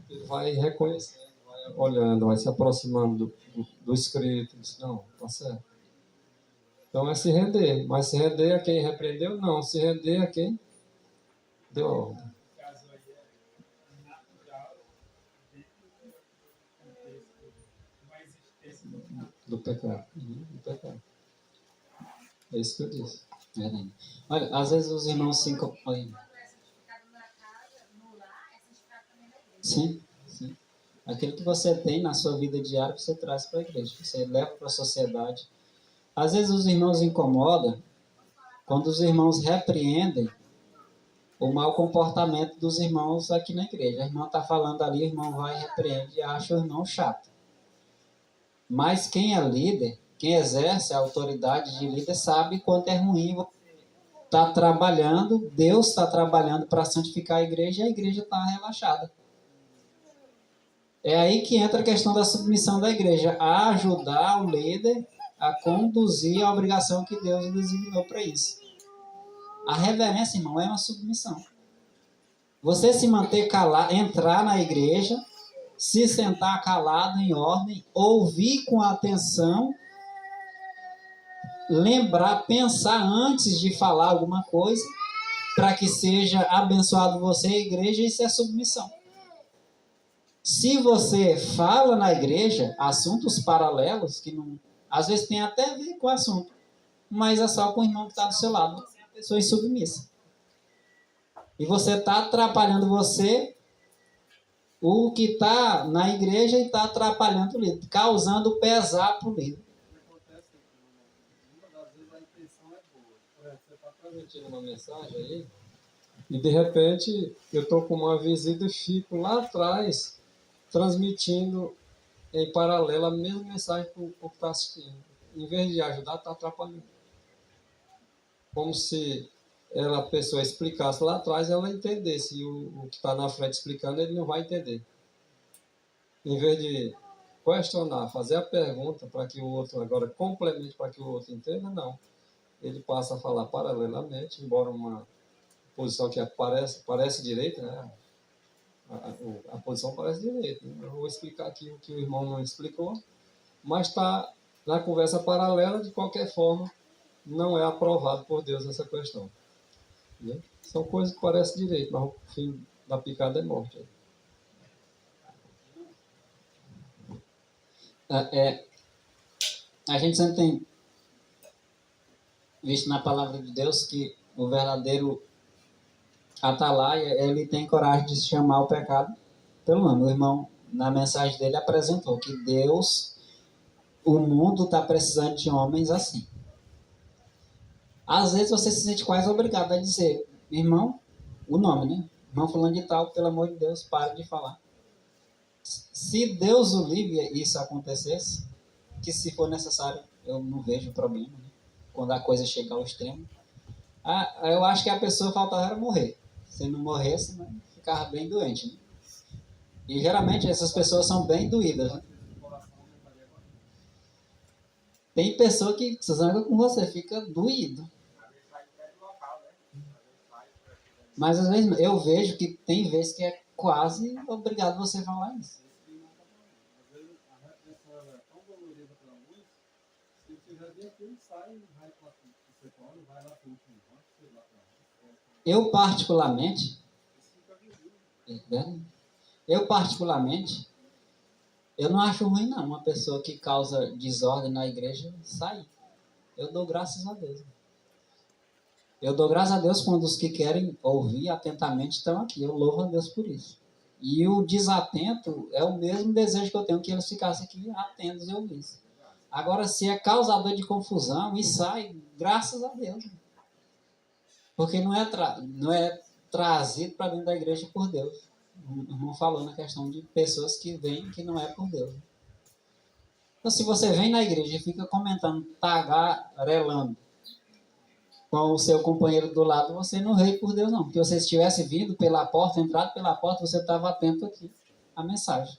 Ele vai reconhecendo, vai olhando, vai se aproximando do escrito. Diz, não, tá certo. Então é se render. Mas se render a quem repreendeu? Não. Se render a quem deu a ordem. Do pecado. Do pecado. É isso que eu disse. Verdade. Olha, às vezes os irmãos se incompõem. Quando é santificado na casa, no lar, é santificado também na igreja. Sim, sim. Aquilo que você tem na sua vida diária, você traz para a igreja. Você leva para a sociedade. Às vezes os irmãos incomodam quando os irmãos repreendem o mau comportamento dos irmãos aqui na igreja. O irmão está falando ali, o irmão vai e repreende e acha o irmão chato. Mas quem é líder, quem exerce a autoridade de líder, sabe quanto é ruim você está trabalhando, Deus está trabalhando para santificar a igreja e a igreja está relaxada. É aí que entra a questão da submissão da igreja, a ajudar o líder a conduzir a obrigação que Deus designou para isso. A reverência, irmão, é uma submissão. Você se manter calado, entrar na igreja, se sentar calado em ordem, ouvir com atenção, lembrar, pensar antes de falar alguma coisa, para que seja abençoado você e a igreja, isso é submissão. Se você fala na igreja assuntos paralelos, que não, às vezes tem até a ver com o assunto, mas é só com o irmão que está do seu lado, você é uma pessoa insubmissa. E você está atrapalhando você, o que está na igreja, e está atrapalhando o líder, causando pesar para o líder. Acontece que muitas das vezes a intenção é boa. Por exemplo, você está transmitindo uma mensagem aí, e de repente eu estou com uma visita e fico lá atrás transmitindo em paralelo a mesma mensagem para o que está assistindo. Em vez de ajudar, está atrapalhando. Como se a pessoa explicasse lá atrás, ela entendesse. E o que está na frente explicando, ele não vai entender. Em vez de questionar, fazer a pergunta para que o outro agora complemente para que o outro entenda, não. Ele passa a falar paralelamente, embora uma posição que parece direita, né? A posição parece direita. Né? Eu vou explicar aqui o que o irmão não explicou, mas está na conversa paralela, de qualquer forma, não é aprovado por Deus essa questão. Né? São coisas que parecem direito, mas o fim da picada é morte. A gente sempre tem visto na palavra de Deus que o verdadeiro atalaia, ele tem coragem de chamar o pecado pelo nome. O irmão, na mensagem dele, apresentou que Deus, o mundo está precisando de homens assim. Às vezes você se sente quase obrigado a dizer, irmão, o nome, né? Irmão fulano de tal, pelo amor de Deus, pare de falar. Se Deus o livre e isso acontecesse, que se for necessário, eu não vejo problema, né? Quando a coisa chega ao extremo. Eu acho que a pessoa faltava era morrer. Se não morresse, né, ficava bem doente, né? E geralmente essas pessoas são bem doídas, né? Tem pessoa que zanga com você, fica doído. Mas às vezes eu vejo que tem vezes que é quase obrigado você a falar isso. Às vezes a repressão é tão dolorida para muitos, se tiver bem aquilo, sai e vai para você fora, vai lá para o último banco, sei lá para onde. Eu particularmente, eu não acho ruim não, uma pessoa que causa desordem na igreja sair. Eu dou graças a Deus. Eu dou graças a Deus quando os que querem ouvir atentamente estão aqui. Eu louvo a Deus por isso. E o desatento é o mesmo desejo que eu tenho que eles ficassem aqui atentos e ouvissem. Agora, se é causador de confusão e sai, graças a Deus. Porque não é trazido para dentro da igreja por Deus. Não falou na questão de pessoas que vêm que não é por Deus. Então, se você vem na igreja e fica comentando, tagarelando com o seu companheiro do lado, você não veio por Deus não. Porque se você estivesse vindo pela porta, entrado pela porta, você estava atento aqui à mensagem.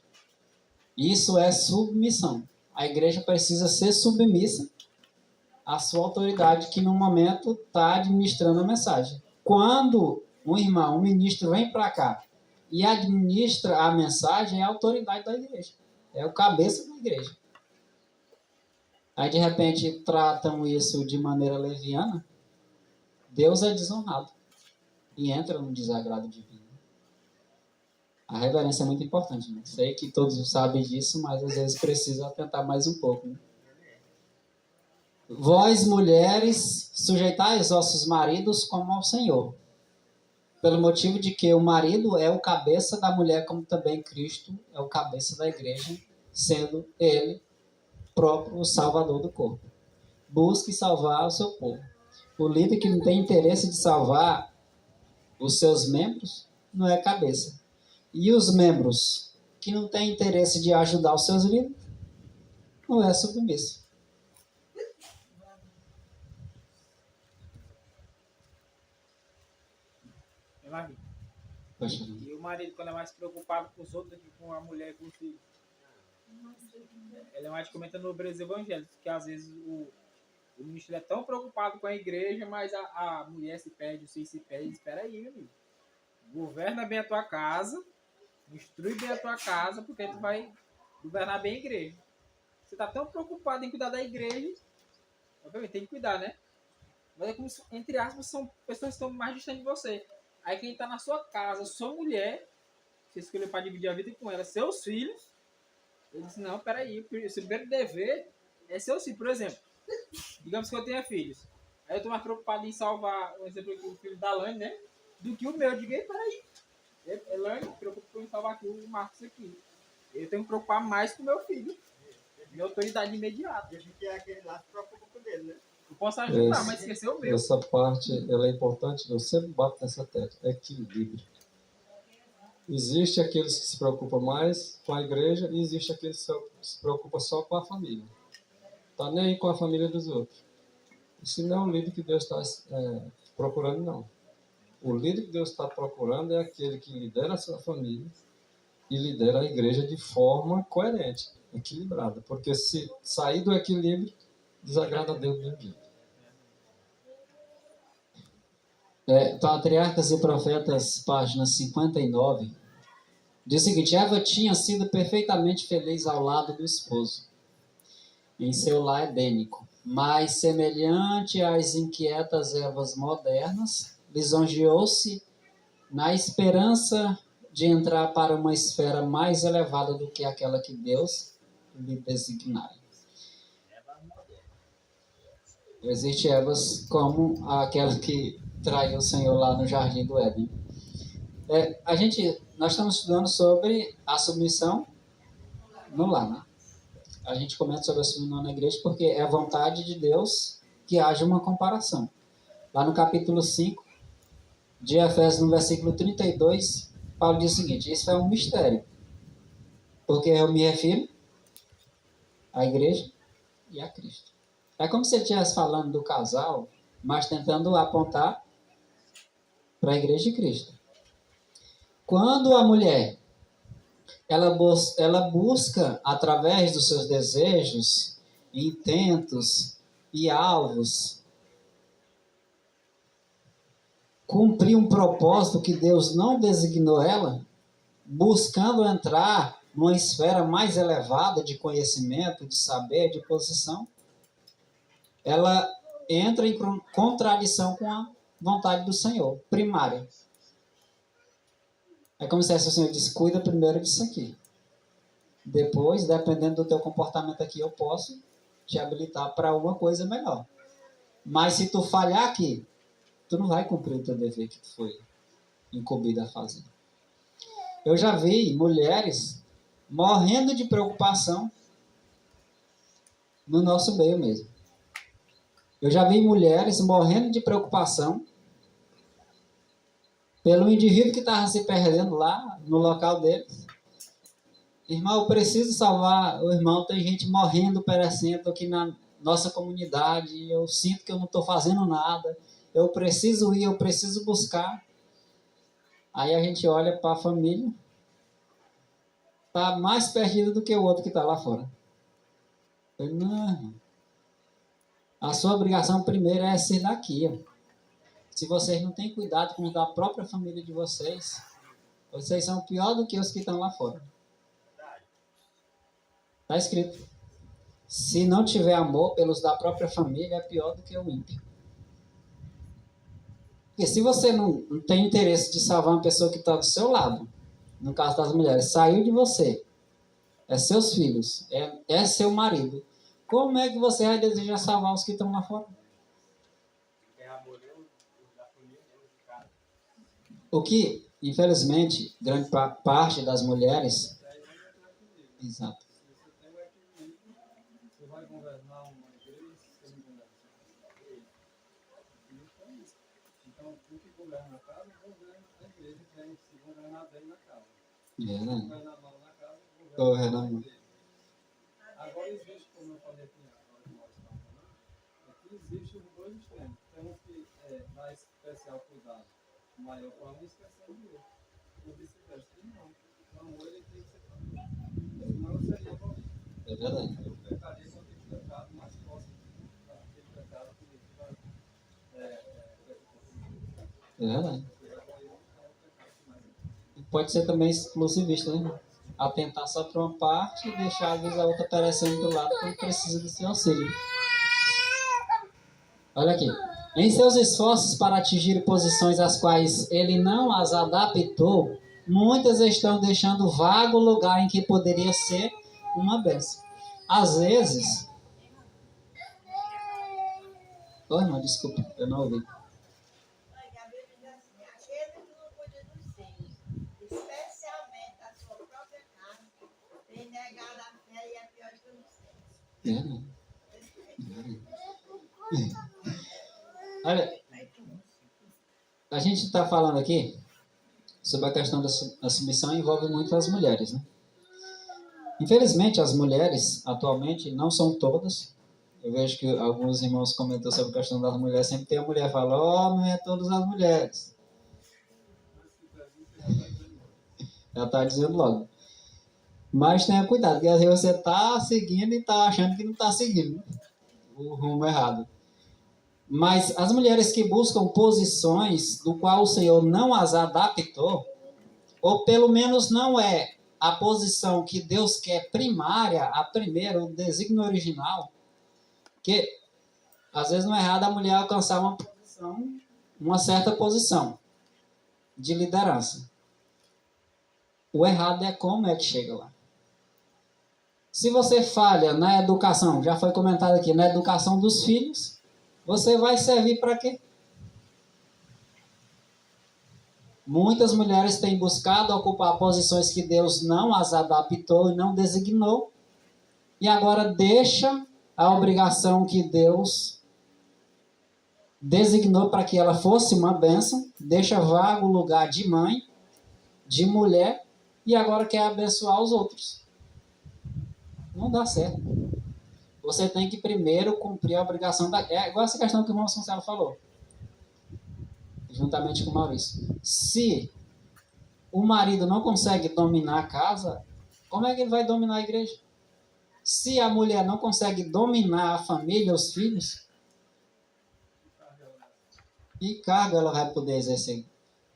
Isso é submissão. A igreja precisa ser submissa à sua autoridade que no momento está administrando a mensagem. Quando um irmão, um ministro vem para cá e administra a mensagem, é a autoridade da igreja. É o cabeça da igreja. Aí de repente tratam isso de maneira leviana, Deus é desonrado e entra no desagrado divino. A reverência é muito importante, né? Sei que todos sabem disso, mas às vezes precisa atentar mais um pouco, né? Vós, mulheres, sujeitai os vossos maridos como ao Senhor, pelo motivo de que o marido é o cabeça da mulher, como também Cristo é o cabeça da igreja, sendo ele próprio o salvador do corpo. Busque salvar o seu povo. O líder que não tem interesse de salvar os seus membros não é cabeça. E os membros que não têm interesse de ajudar os seus líderes não é submisso. E o marido, quando é mais preocupado com os outros do que com a mulher e com o filho. Ele mais comenta no Hebreus Evangélicos que às vezes o ministro é tão preocupado com a igreja, mas a mulher se perde, o filho se perde. Espera aí, meu amigo. Governa bem a tua casa, instrui bem a tua casa, porque tu vai governar bem a igreja. Você está tão preocupado em cuidar da igreja, obviamente tem que cuidar, né? Mas é como se, entre aspas, são pessoas que estão mais distantes de você. Aí quem está na sua casa, sua mulher, você escolheu para dividir a vida com ela, seus filhos, ele disse, não, peraí, o primeiro dever é seus filhos. Por exemplo, digamos que eu tenha filhos. Aí eu estou mais preocupado em salvar, por exemplo, o filho da Lani, né? Do que o meu. Eu digo, peraí, Lani, preocupa em salvar aqui o Marcos aqui. Eu tenho que preocupar mais com o meu filho. Minha autoridade imediata. Ele que é aquele lá que se preocupa com ele, né? Eu posso ajudar, mas esquecer o meu. Essa parte ela é importante, eu sempre bato nessa tecla, equilíbrio. Existe aqueles que se preocupam mais com a igreja e existe aqueles que se preocupam só com a família. Está nem aí com a família dos outros. Isso não é o líder que Deus está procurando, não. O líder que Deus está procurando é aquele que lidera a sua família e lidera a igreja de forma coerente, equilibrada. Porque se sair do equilíbrio, desagrada a Deus mesmo jeito. Patriarcas e Profetas, página 59, diz o seguinte: Eva tinha sido perfeitamente feliz ao lado do esposo, em seu lar edênico, mas semelhante às inquietas ervas modernas, lisonjeou-se na esperança de entrar para uma esfera mais elevada do que aquela que Deus lhe designara. Existem ervas como aquela que traiu o Senhor lá no Jardim do Éden. Nós estamos estudando sobre a submissão no lar, né? A gente comenta sobre a submissão na igreja porque é a vontade de Deus que haja uma comparação. Lá no capítulo 5 de Efésios, no versículo 32, Paulo diz o seguinte: isso é um mistério, porque eu me refiro à igreja e a Cristo. É como se ele estivesse falando do casal, mas tentando apontar para a igreja de Cristo. Quando a mulher ela busca, através dos seus desejos, intentos e alvos, cumprir um propósito que Deus não designou ela, buscando entrar numa esfera mais elevada de conhecimento, de saber, de posição, ela entra em contradição com a vontade do Senhor, primária. É como se o Senhor disse: cuida primeiro disso aqui. Depois, dependendo do teu comportamento aqui, eu posso te habilitar para uma coisa melhor. Mas se tu falhar aqui, tu não vai cumprir o teu dever que tu foi incumbido a fazer. Eu já vi mulheres morrendo de preocupação no nosso meio mesmo. Eu já vi mulheres morrendo de preocupação pelo indivíduo que estava se perdendo lá no local deles. Irmão, eu preciso salvar o irmão, tem gente morrendo, perecendo aqui na nossa comunidade, eu sinto que eu não estou fazendo nada, eu preciso ir, eu preciso buscar. Aí a gente olha para a família, está mais perdido do que o outro que está lá fora. Eu, não, a sua obrigação primeiro é ser daqui. Se vocês não têm cuidado com a própria família de vocês, vocês são pior do que os que estão lá fora. Está escrito: se não tiver amor pelos da própria família, é pior do que o ímpio. Porque se você não tem interesse de salvar uma pessoa que está do seu lado, no caso das mulheres, saiu de você, é seus filhos, é seu marido, como é que você vai desejar salvar os que estão lá fora? O que, infelizmente, grande parte das mulheres... Exato. Você vai governar uma igreja, você não governa a igreja. Então, o que governa a casa, governa a igreja, que é se governar bem na casa. Governar mal na casa, governa a igreja. Agora existe, como eu falei aqui, agora que nós estamos falando, aqui existe os dois extremos. Temos que dar especial cuidado maior para um e esquecendo do outro. Ou vice-versa. Não, ele tem que ser família. Senão seria bom. É verdade. Eu pecaria com aquele pecado mais próximo daquele pecado que É verdade. Pode ser também exclusivista, né? Atentar só para uma parte e deixar às vezes a outra perecendo do lado quando precisa do seu auxílio. Olha aqui. Em seus esforços para atingir posições às quais ele não as adaptou, muitas estão deixando vago o lugar em que poderia ser uma bênção. Às vezes... Oi, irmão, desculpa, eu não ouvi. A Bíblia diz assim: aquele que não cuida dos seus, especialmente a sua própria carne, tem negado a fé e é pior que os seus. Olha, a gente está falando aqui sobre a questão da submissão, envolve muito as mulheres, né? Infelizmente, as mulheres, atualmente, não são todas. Eu vejo que alguns irmãos comentam sobre a questão das mulheres. Sempre tem a mulher que fala: não é todas as mulheres. Ela está dizendo logo. Mas tenha cuidado, porque às vezes você está seguindo e está achando que não está seguindo o rumo errado. Mas as mulheres que buscam posições do qual o Senhor não as adaptou, ou pelo menos não é a posição que Deus quer primária, a primeira, o desígnio original, que às vezes não é errado a mulher alcançar uma posição, uma certa posição de liderança. O errado é como é que chega lá. Se você falha na educação, já foi comentado aqui, na educação dos filhos, você vai servir para quê? Muitas mulheres têm buscado ocupar posições que Deus não as adaptou e não designou, e agora deixa a obrigação que Deus designou para que ela fosse uma bênção, deixa vago o lugar de mãe, de mulher, e agora quer abençoar os outros. Não dá certo. Você tem que primeiro cumprir a obrigação da... É igual essa questão que o irmão Sancelo falou, juntamente com o Maurício. Se o marido não consegue dominar a casa, como é que ele vai dominar a igreja? Se a mulher não consegue dominar a família, os filhos, que cargo ela vai poder exercer?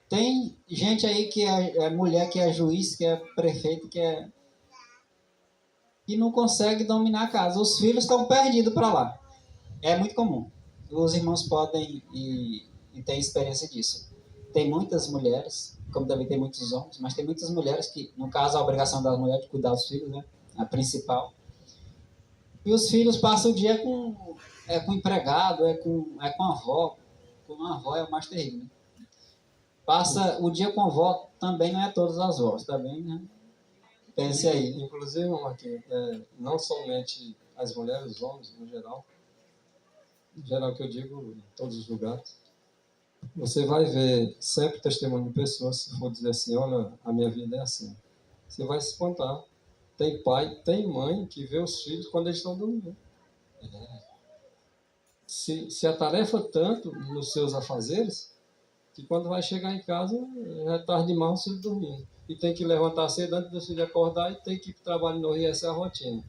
Tem gente aí que é mulher, que é juiz, que é prefeito, que não consegue dominar a casa. Os filhos estão perdidos para lá. É muito comum. Os irmãos podem e têm experiência disso. Tem muitas mulheres, como também tem muitos homens, mas tem muitas mulheres que, no caso, a obrigação da mulher de cuidar dos filhos, né? A principal. E os filhos passam o dia com empregado, com a avó. Com a avó é o mais terrível, né? Passa o dia com a avó, também não é todas as vós, tá bem, né? Pense aí. Inclusive, Marquinhos, não somente as mulheres, os homens, no geral que eu digo, em todos os lugares, você vai ver sempre testemunho de pessoas, se for dizer assim, olha, a minha vida é assim. Você vai se espantar. Tem pai, tem mãe que vê os filhos quando eles estão dormindo. Se a tarefa tanto nos seus afazeres, que quando vai chegar em casa, já é tarde demais, o filho dormindo. E tem que levantar cedo antes do filho acordar e tem que ir para o trabalho no Rio, essa é a rotina.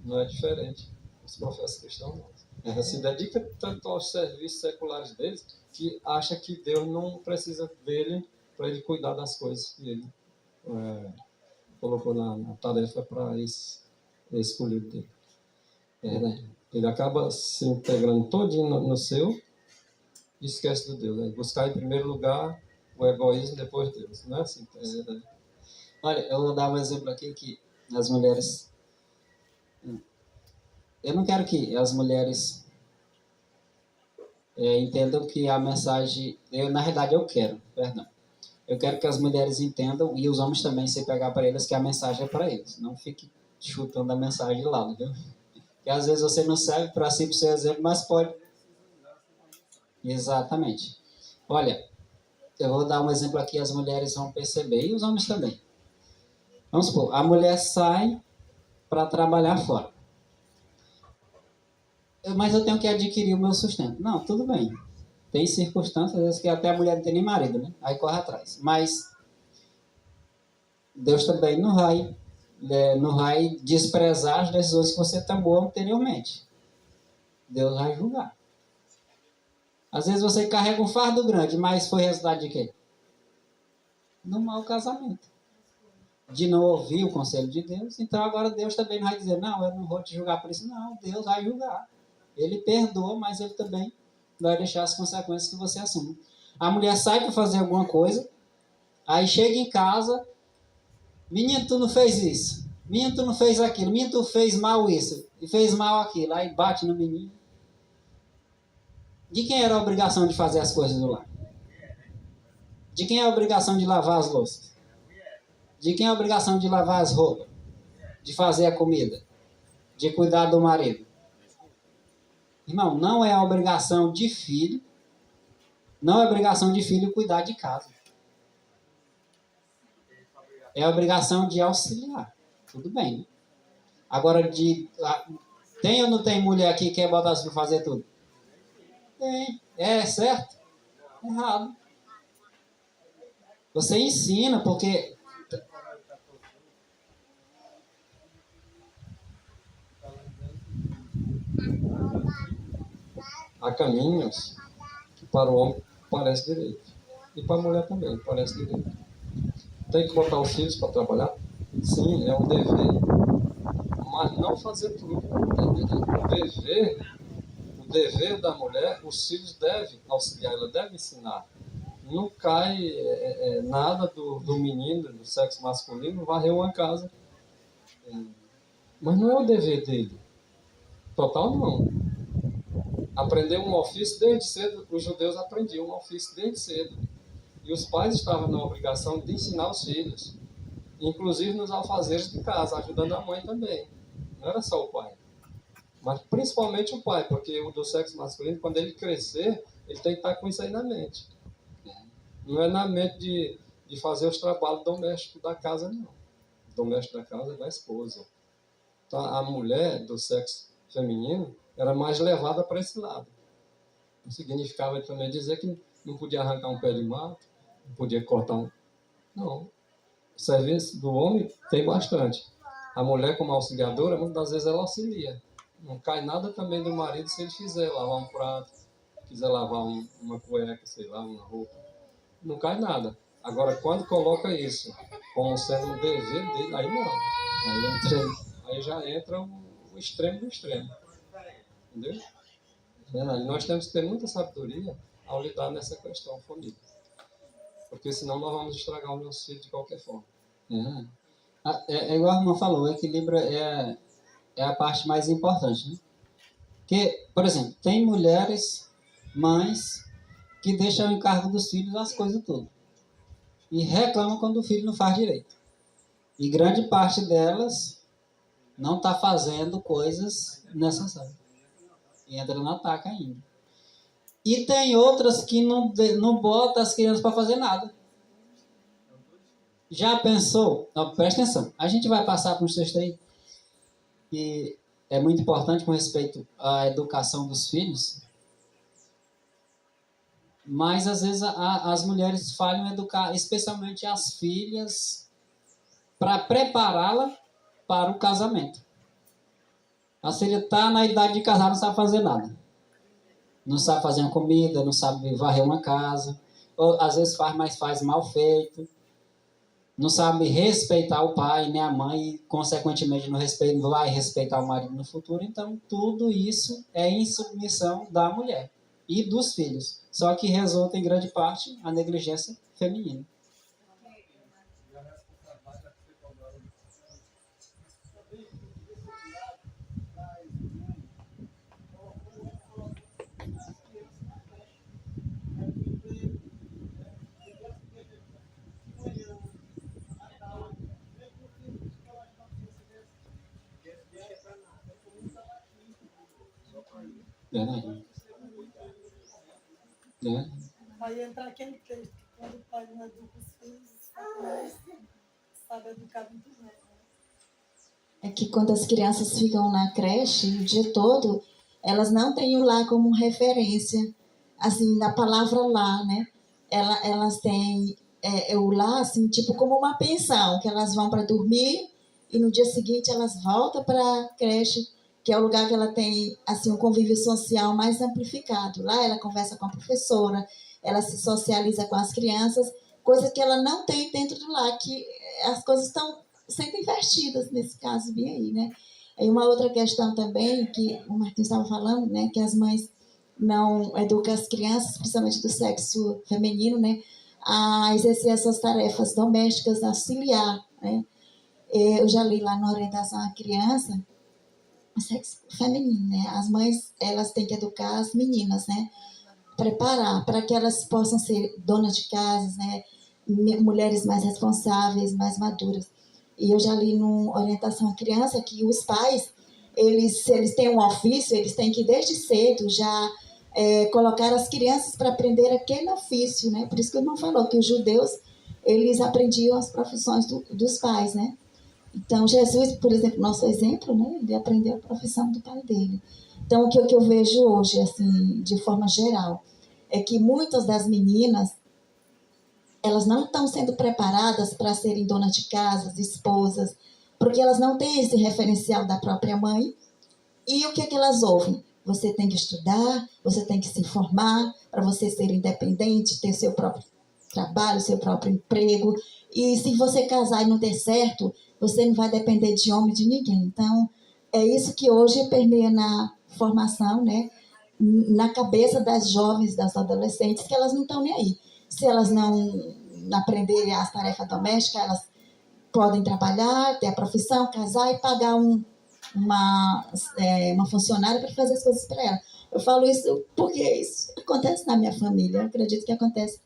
Não é diferente. Os professores cristãos não. Se dedica tanto aos serviços seculares deles, que acha que Deus não precisa dele para ele cuidar das coisas que ele colocou na tarefa para esse escolhido dele. Ele acaba se integrando todinho no seu e esquece do Deus. Né? Buscar em primeiro lugar o egoísmo, depois Deus. Não é assim? Olha, eu vou dar um exemplo aqui que as mulheres... Eu não quero que as mulheres entendam que a mensagem... na realidade, eu quero, perdão. Eu quero que as mulheres entendam, e os homens também, se pegar para eles, que a mensagem é para eles. Não fique chutando a mensagem de lado, viu? Porque às vezes você não serve para si, para o seu exemplo, mas pode... Exatamente. Olha, eu vou dar um exemplo aqui, as mulheres vão perceber, e os homens também. Vamos supor, a mulher sai para trabalhar fora. Mas eu tenho que adquirir o meu sustento. Não, tudo bem. Tem circunstâncias, às vezes, que até a mulher não tem nem marido, né? Aí corre atrás. Mas Deus também não vai desprezar as decisões que você tomou anteriormente. Deus vai julgar. Às vezes você carrega um fardo grande, mas foi resultado de quê? Do mau casamento. De não ouvir o conselho de Deus. Então agora Deus também não vai dizer, não, eu não vou te julgar por isso. Não, Deus vai julgar. Ele perdoa, mas ele também vai deixar as consequências que você assume. A mulher sai para fazer alguma coisa, aí chega em casa, menino, tu não fez isso, menino, tu não fez aquilo, menino, tu fez mal isso, e fez mal aquilo, aí bate no menino. De quem era a obrigação de fazer as coisas do lar? De quem é a obrigação de lavar as louças? De quem é a obrigação de lavar as roupas? De fazer a comida? De cuidar do marido? Irmão, não é a obrigação de filho, não é obrigação de filho cuidar de casa. É a obrigação de auxiliar. Tudo bem, né? Agora, tem ou não tem mulher aqui que quer botar para fazer tudo? Tem. É certo? Errado. Você ensina, porque... Há caminhos que para o homem parece direito. E para a mulher também parece direito. Tem que botar os filhos para trabalhar? Sim, é um dever. Mas não fazer tudo. O dever da mulher, os filhos devem auxiliar, ela deve ensinar. Não cai nada do menino, do sexo masculino, varrer uma casa. Mas não é o dever dele. Total não. Aprender um ofício desde cedo, os judeus aprendiam um ofício desde cedo. E os pais estavam na obrigação de ensinar os filhos, inclusive nos afazeres de casa, ajudando a mãe também. Não era só o pai, mas principalmente o pai, porque o do sexo masculino, quando ele crescer, ele tem que estar com isso aí na mente. Não é na mente de fazer os trabalhos domésticos da casa, não. O doméstico da casa é da esposa. Então, a mulher do sexo feminino era mais levada para esse lado. Não significava também dizer que não podia arrancar um pé de mato, não podia cortar um... Não. O serviço do homem tem bastante. A mulher, como auxiliadora, muitas vezes ela auxilia. Não cai nada também do marido se ele fizer lavar um prato, quiser lavar uma cueca, sei lá, uma roupa. Não cai nada. Agora, quando coloca isso como sendo um dever dele, aí não. Aí já entra o extremo do extremo. Entendeu? Nós temos que ter muita sabedoria ao lidar nessa questão família. Porque senão nós vamos estragar os nossos filhos de qualquer forma. É igual a irmã falou, o equilíbrio é a parte mais importante, né? Porque, por exemplo, tem mulheres, mães, que deixam o encargo dos filhos as coisas tudo. E reclamam quando o filho não faz direito. E grande parte delas não está fazendo coisas necessárias. E entra no ataque ainda. E tem outras que não botam as crianças para fazer nada. Já pensou? Não, presta atenção. A gente vai passar por um texto aí que é muito importante com respeito à educação dos filhos. Mas, às vezes, as mulheres falham em educar, especialmente as filhas, para prepará-la para o casamento. A filha está na idade de casar, não sabe fazer nada. Não sabe fazer uma comida, não sabe varrer uma casa. Ou, às vezes, faz, mas faz mal feito. Não sabe respeitar o pai nem a mãe, e, consequentemente, não vai respeitar o marido no futuro. Então, tudo isso é insubmissão da mulher e dos filhos. Só que resulta, em grande parte, a negligência feminina. Verdade. Aí entra aquele texto, quando o pai não educa os filhos, sabe educar muito bem. É que quando as crianças ficam na creche o dia todo, elas não têm o lar como referência, assim, na palavra lar, né? Elas têm o lar, assim, tipo como uma pensão, que elas vão para dormir e no dia seguinte elas voltam para a creche, que é o lugar que ela tem, assim, um convívio social mais amplificado. Lá ela conversa com a professora, ela se socializa com as crianças, coisa que ela não tem dentro do lar, que as coisas estão sendo invertidas nesse caso bem aí, né? E uma outra questão também, que o Martins estava falando, né, que as mães não educam as crianças, principalmente do sexo feminino, né, a exercer essas tarefas domésticas, auxiliar, né? Eu já li lá na orientação à criança, sexo feminino, né? As mães, elas têm que educar as meninas, né? Preparar para que elas possam ser donas de casas, né? Mulheres mais responsáveis, mais maduras. E eu já li no Orientação à Criança que os pais, se eles têm um ofício, eles têm que desde cedo já colocar as crianças para aprender aquele ofício, né? Por isso que o irmão falou que os judeus, eles aprendiam as profissões dos pais, né? Então, Jesus, por exemplo, nosso exemplo, né? Ele aprendeu a profissão do pai dele. Então, o que eu vejo hoje, assim, de forma geral, é que muitas das meninas, elas não estão sendo preparadas para serem donas de casas, esposas, porque elas não têm esse referencial da própria mãe. E o que é que elas ouvem? Você tem que estudar, você tem que se formar para você ser independente, ter seu próprio trabalho, seu próprio emprego. E se você casar e não der certo, você não vai depender de homem, de ninguém. Então, é isso que hoje permeia na formação, né? Na cabeça das jovens, das adolescentes, que elas não estão nem aí. Se elas não aprenderem as tarefas domésticas, elas podem trabalhar, ter a profissão, casar e pagar uma funcionária para fazer as coisas para ela. Eu falo isso porque isso acontece na minha família. Eu acredito que acontece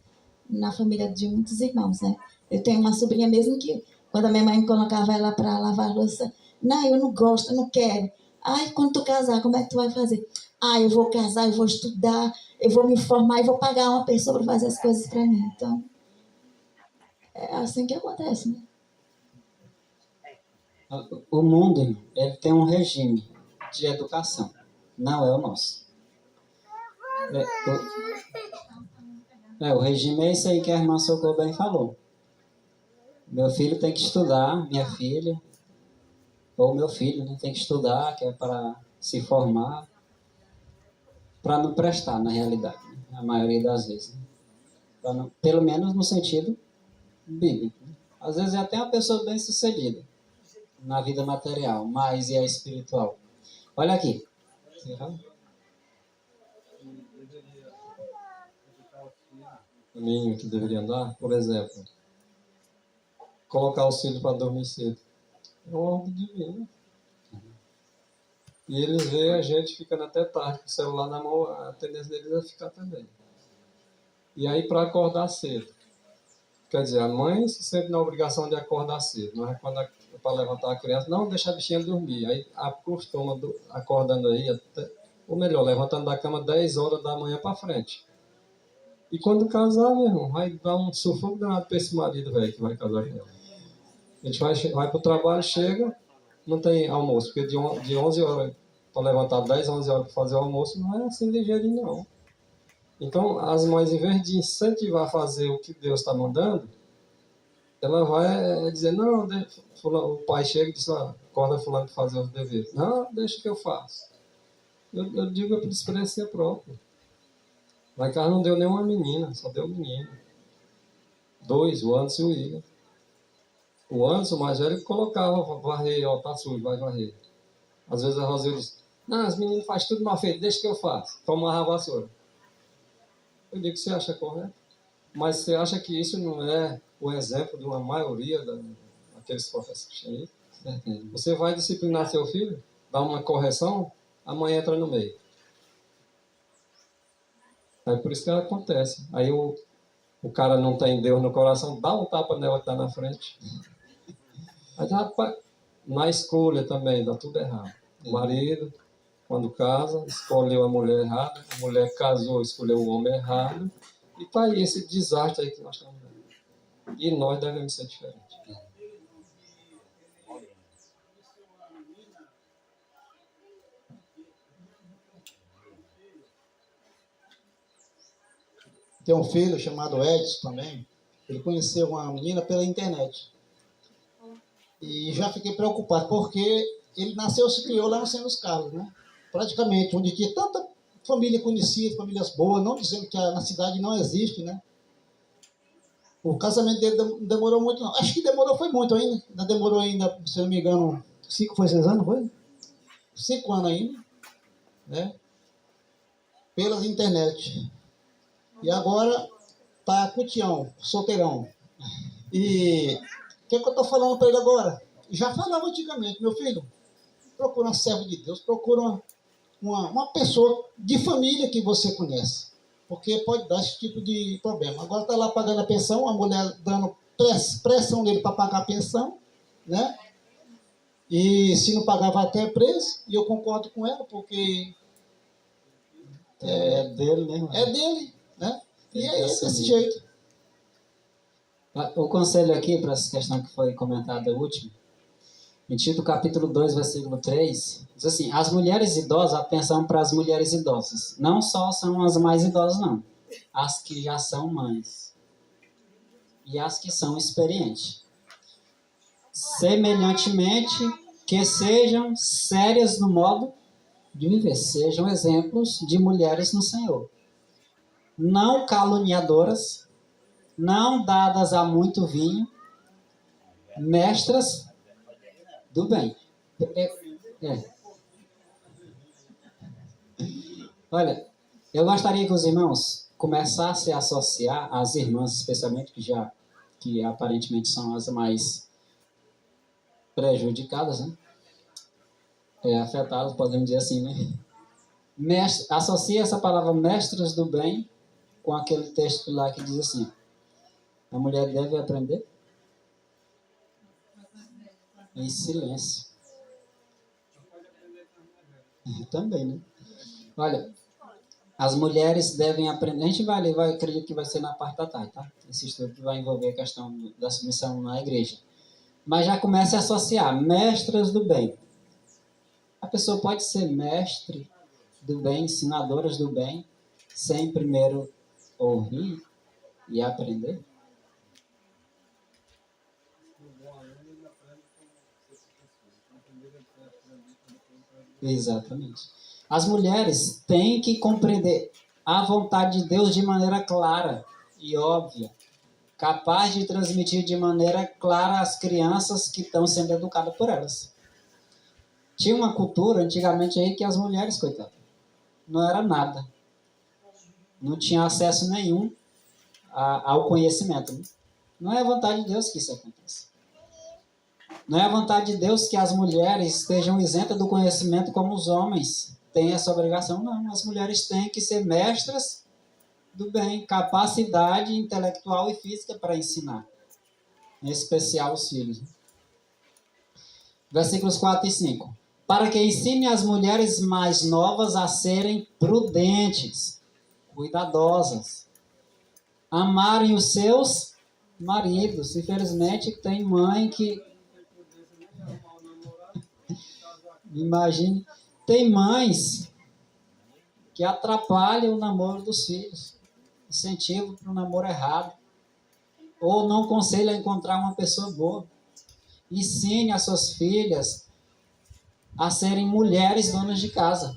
na família de muitos irmãos, né? Eu tenho uma sobrinha mesmo que, quando a minha mãe colocava ela para lavar a louça, não, eu não gosto, eu não quero. Ai, quando tu casar, como é que tu vai fazer? Ah, eu vou casar, eu vou estudar, eu vou me formar e vou pagar uma pessoa para fazer as coisas para mim. Então, é assim que acontece, né? O mundo, ele tem um regime de educação, não é o nosso. O regime é isso aí que a irmã Socorro bem falou. Meu filho tem que estudar, minha filha, ou meu filho, né, tem que estudar, que é para se formar, para não prestar, na realidade, né, a maioria das vezes. Né, não, pelo menos no sentido bíblico. Né. Às vezes é até uma pessoa bem-sucedida na vida material, mas e a espiritual? Olha aqui. O caminho que deveria andar, por exemplo, colocar os filhos para dormir cedo. É uma ordem divina. E eles veem a gente ficando até tarde com o celular na mão, a tendência deles é ficar também. E aí, para acordar cedo. Quer dizer, a mãe se sente na obrigação de acordar cedo. Mas quando para levantar a criança, não deixa a bichinha dormir. Aí acostuma acordando aí, ou melhor, levantando da cama 10 horas da manhã para frente. E quando casar, meu irmão, vai dar um sufoco danado para esse marido velho que vai casar com ela. A gente vai para o trabalho, chega, não tem almoço, porque de 11 horas para levantar 10, 11 horas para fazer o almoço, não é assim ligeirinho, não. Então, as mães, em vez de incentivar a fazer o que Deus está mandando, ela vai dizer, não, o pai chega e diz, acorda fulano para fazer os deveres. Não, deixa que eu faço. Eu digo por experiência própria. Lá em casa não deu nenhuma menina, só deu menino. 2, o Anderson e o William. O Anderson, o mais velho, colocava, varrer, ó, tá sujo, vai varrer. Às vezes a Rosilda diz, não, as meninas fazem tudo mal feito, deixa que eu faço. Toma uma vassoura. Eu digo que você acha correto. Mas você acha que isso não é o exemplo de uma maioria daqueles professores aí? Você vai disciplinar seu filho, dar uma correção, a mãe entra no meio. É por isso que acontece. Aí o cara não tem Deus no coração, dá um tapa nela que está na frente. Mas, rapaz, na escolha também dá tudo errado. O marido, quando casa, escolheu a mulher errada, a mulher casou, escolheu o homem errado, e está aí esse desastre aí que nós estamos vendo. E nós devemos ser diferentes. Tem um filho chamado Edson também. Ele conheceu uma menina pela internet. E já fiquei preocupado, porque ele nasceu e se criou lá no Senhor dos Carlos, né? Praticamente, onde tinha tanta família conhecida, famílias boas, não dizendo que na cidade não existe, né? O casamento dele demorou muito, não. Acho que foi muito ainda. Ainda demorou ainda, se não me engano, 6 anos, foi? 5 anos ainda, né? Pelas internet. E agora tá cutião, solteirão. E o que eu estou falando para ele agora? Já falava antigamente, meu filho, procura uma serva de Deus, procura uma pessoa de família que você conhece, porque pode dar esse tipo de problema. Agora está lá pagando a pensão, a mulher dando pressão nele para pagar a pensão, né? E se não pagar vai até preso, e eu concordo com ela, porque é dele, né? É dele, né? E é desse jeito. O conselho aqui, para essa questão que foi comentada última, em Tito capítulo 2, versículo 3, diz assim, as mulheres idosas, atenção para as mulheres idosas, não só são as mais idosas, não, as que já são mães e as que são experientes. Semelhantemente, que sejam sérias no modo de viver, sejam exemplos de mulheres no Senhor. Não caluniadoras, não dadas a muito vinho, mestras do bem. Olha, eu gostaria que os irmãos começassem a associar, as irmãs especialmente, que aparentemente são as mais prejudicadas, né? Afetadas, podemos dizer assim, né? Associa essa palavra mestras do bem com aquele texto lá que diz assim, A mulher deve aprender em silêncio. Também, né? Olha, as mulheres devem aprender. A gente vai ler, acredito que vai ser na parte da tarde, tá? Esse estudo vai envolver a questão da submissão na igreja. Mas já comece a associar mestras do bem. A pessoa pode ser mestre do bem, ensinadoras do bem, sem primeiro ouvir e aprender. Exatamente. As mulheres têm que compreender a vontade de Deus de maneira clara e óbvia, capaz de transmitir de maneira clara às crianças que estão sendo educadas por elas. Tinha uma cultura antigamente aí que as mulheres, coitadas, não era nada. Não tinha acesso nenhum ao conhecimento. Né? Não é a vontade de Deus que isso aconteça. Não é a vontade de Deus que as mulheres estejam isentas do conhecimento como os homens têm essa obrigação. Não, as mulheres têm que ser mestras do bem, capacidade intelectual e física para ensinar, em especial os filhos. Versículos 4 e 5. Para que ensine as mulheres mais novas a serem prudentes, cuidadosas, amarem os seus maridos. Infelizmente, tem mãe que... Imagine, tem mães que atrapalham o namoro dos filhos, incentivam para o namoro errado, ou não aconselham a encontrar uma pessoa boa. Ensine as suas filhas a serem mulheres donas de casa,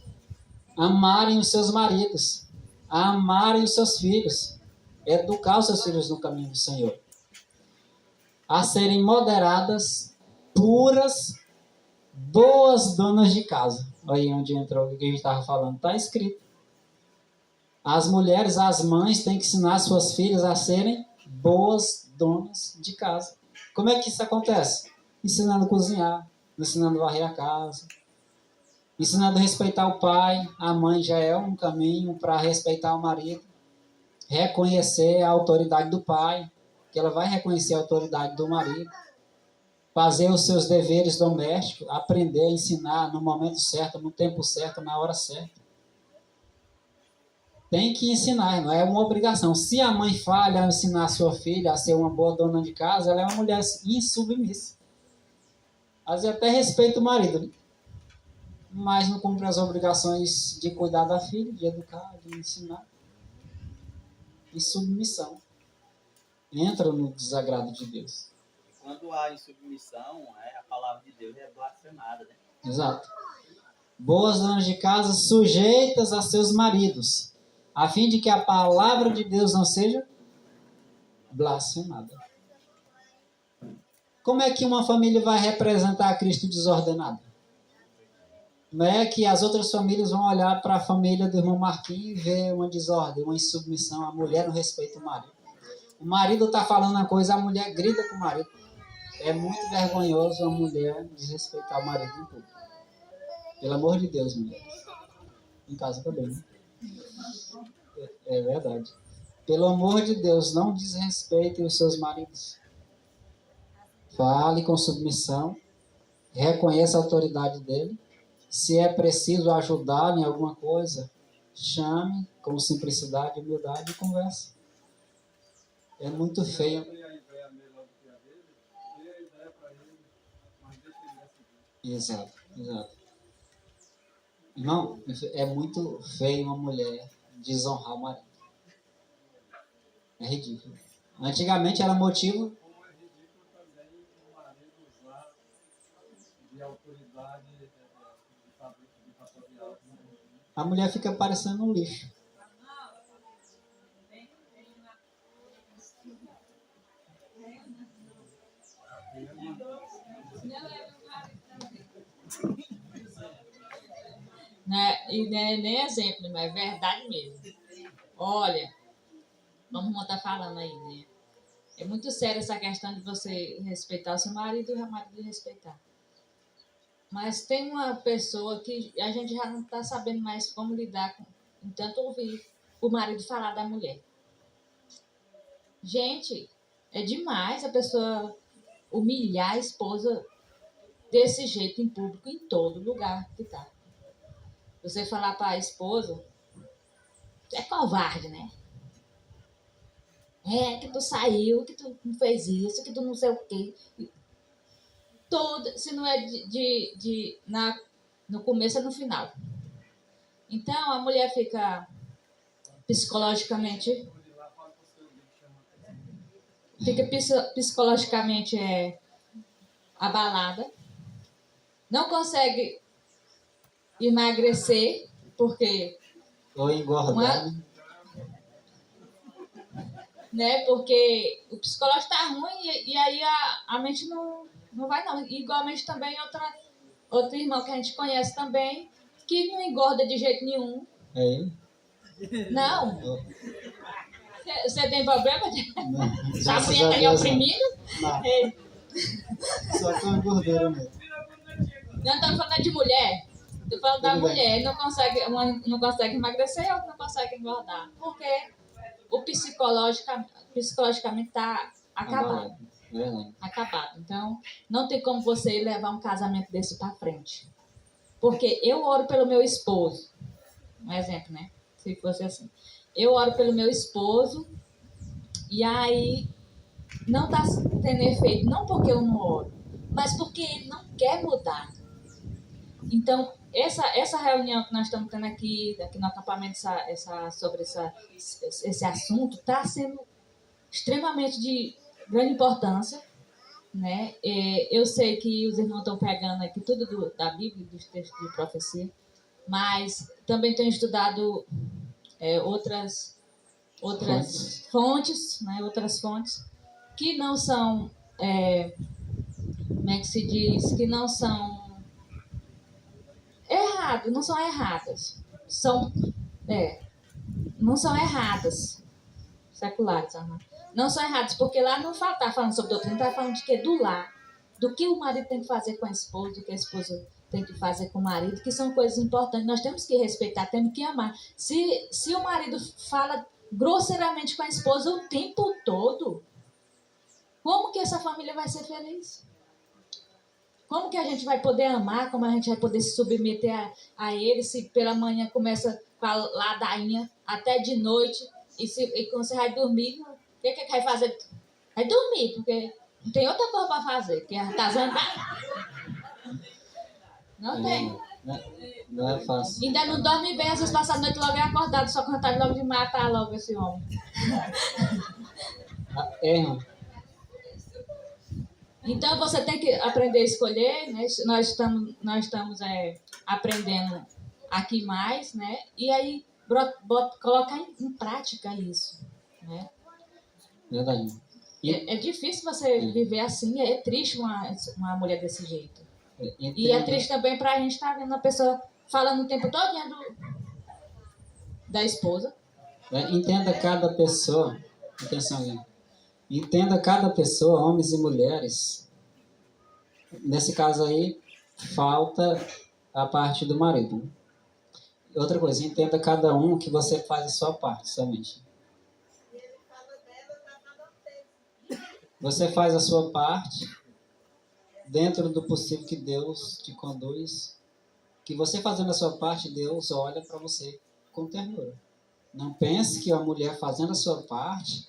amarem os seus maridos, a amarem os seus filhos, educar os seus filhos no caminho do Senhor, a serem moderadas, puras, boas donas de casa. Olha aí onde entrou o que a gente estava falando. Está escrito. As mulheres, as mães, têm que ensinar suas filhas a serem boas donas de casa. Como é que isso acontece? Ensinando a cozinhar, ensinando a varrer a casa, ensinando a respeitar o pai. A mãe já é um caminho para respeitar o marido. Reconhecer a autoridade do pai, que ela vai reconhecer a autoridade do marido. Fazer os seus deveres domésticos, aprender a ensinar no momento certo, no tempo certo, na hora certa. Tem que ensinar, não é uma obrigação. Se a mãe falha ao ensinar a sua filha a ser uma boa dona de casa, ela é uma mulher insubmissa. Às vezes até respeita o marido, né? Mas não cumpre as obrigações de cuidar da filha, de educar, de ensinar. Insubmissão. Entra no desagrado de Deus. Quando há insubmissão, a palavra de Deus é blasfemada, né? Exato. Boas donas de casa sujeitas a seus maridos, a fim de que a palavra de Deus não seja blasfemada. Como é que uma família vai representar Cristo desordenado? Não é que as outras famílias vão olhar para a família do irmão Marquinhos e ver uma desordem, uma insubmissão, a mulher não respeita o marido. O marido está falando uma coisa, a mulher grita com o marido. É muito vergonhoso a mulher desrespeitar o marido em público. Pelo amor de Deus, mulheres. Em casa também, né? É verdade. Pelo amor de Deus, não desrespeitem os seus maridos. Fale com submissão. Reconheça a autoridade dele. Se é preciso ajudá-lo em alguma coisa, chame com simplicidade, humildade e converse. É muito feio. Exato. Irmão, é muito feio uma mulher desonrar o marido. É ridículo. Antigamente era motivo. Como é ridículo também o marido usar de autoridade de pastorear. A mulher fica parecendo um lixo. E não é nem exemplo, mas é verdade mesmo. Olha, vamos estar falando aí, né? É muito sério essa questão de você respeitar o seu marido e o marido respeitar. Mas tem uma pessoa que a gente já não está sabendo mais como lidar com, tanto ouvir o marido falar da mulher. Gente, É demais a pessoa humilhar a esposa desse jeito em público, em todo lugar que tá. Você falar para a esposa, tu é covarde, né? É, que tu saiu, que tu não fez isso, que tu não sei o quê. Todo, se não é no começo, é no final. Então, a mulher fica psicologicamente abalada, não consegue emagrecer, porque Ou engordar, né? Porque o psicológico tá ruim e aí a mente não vai não. Igualmente também outro irmão que a gente conhece também, que não engorda de jeito nenhum. É ele? Não. Você tem problema de Graças tá oprimido? Não. É. Só com a gordura mesmo. Não estou falando de mulher. Estou falando da mulher. Uma não consegue emagrecer e outra não consegue engordar. Porque o psicologicamente está acabado. Acabado. Então, não tem como você levar um casamento desse para frente. Porque eu oro pelo meu esposo. Um exemplo, né? Se fosse assim. Eu oro pelo meu esposo e aí não está tendo efeito. Não porque eu não oro, mas porque ele não quer mudar. Então, essa reunião que nós estamos tendo aqui no acampamento sobre esse assunto está sendo extremamente de grande importância, né? Eu sei que os irmãos estão pegando aqui tudo da Bíblia, dos textos de profecia, mas também tenho estudado outras fontes, né? Outras fontes que não são, como é que se diz, que não são não são erradas, não são erradas, seculares, não são erradas, porque lá não está falando sobre doutrina, está falando de que do lar, do que o marido tem que fazer com a esposa, do que a esposa tem que fazer com o marido, que são coisas importantes, nós temos que respeitar, temos que amar. Se o marido fala grosseiramente com a esposa o tempo todo, como que essa família vai ser feliz? Como que a gente vai poder amar? Como a gente vai poder se submeter a ele se pela manhã começa com a ladainha até de noite e quando você vai dormir, o que vai fazer? Vai dormir, porque não tem outra coisa para fazer, porque tá zangado. Não tem. Não é fácil. Ainda não dorme bem, às vezes passa a noite logo acordado, só com vontade logo de matar logo esse homem. Então você tem que aprender a escolher, né? Nós estamos aprendendo aqui mais, né? E aí colocar em prática isso, né? Verdade. É difícil você viver assim, é triste uma mulher desse jeito. E é triste também pra gente estar vendo a pessoa falando o tempo todo da esposa. Entenda cada pessoa, atenção aí. Entenda cada pessoa, homens e mulheres. Nesse caso aí, falta a parte do marido. Outra coisa, entenda cada um que você faz a sua parte somente. Você faz a sua parte dentro do possível que Deus te conduz. Que você fazendo a sua parte, Deus olha para você com ternura. Não pense que a mulher fazendo a sua parte,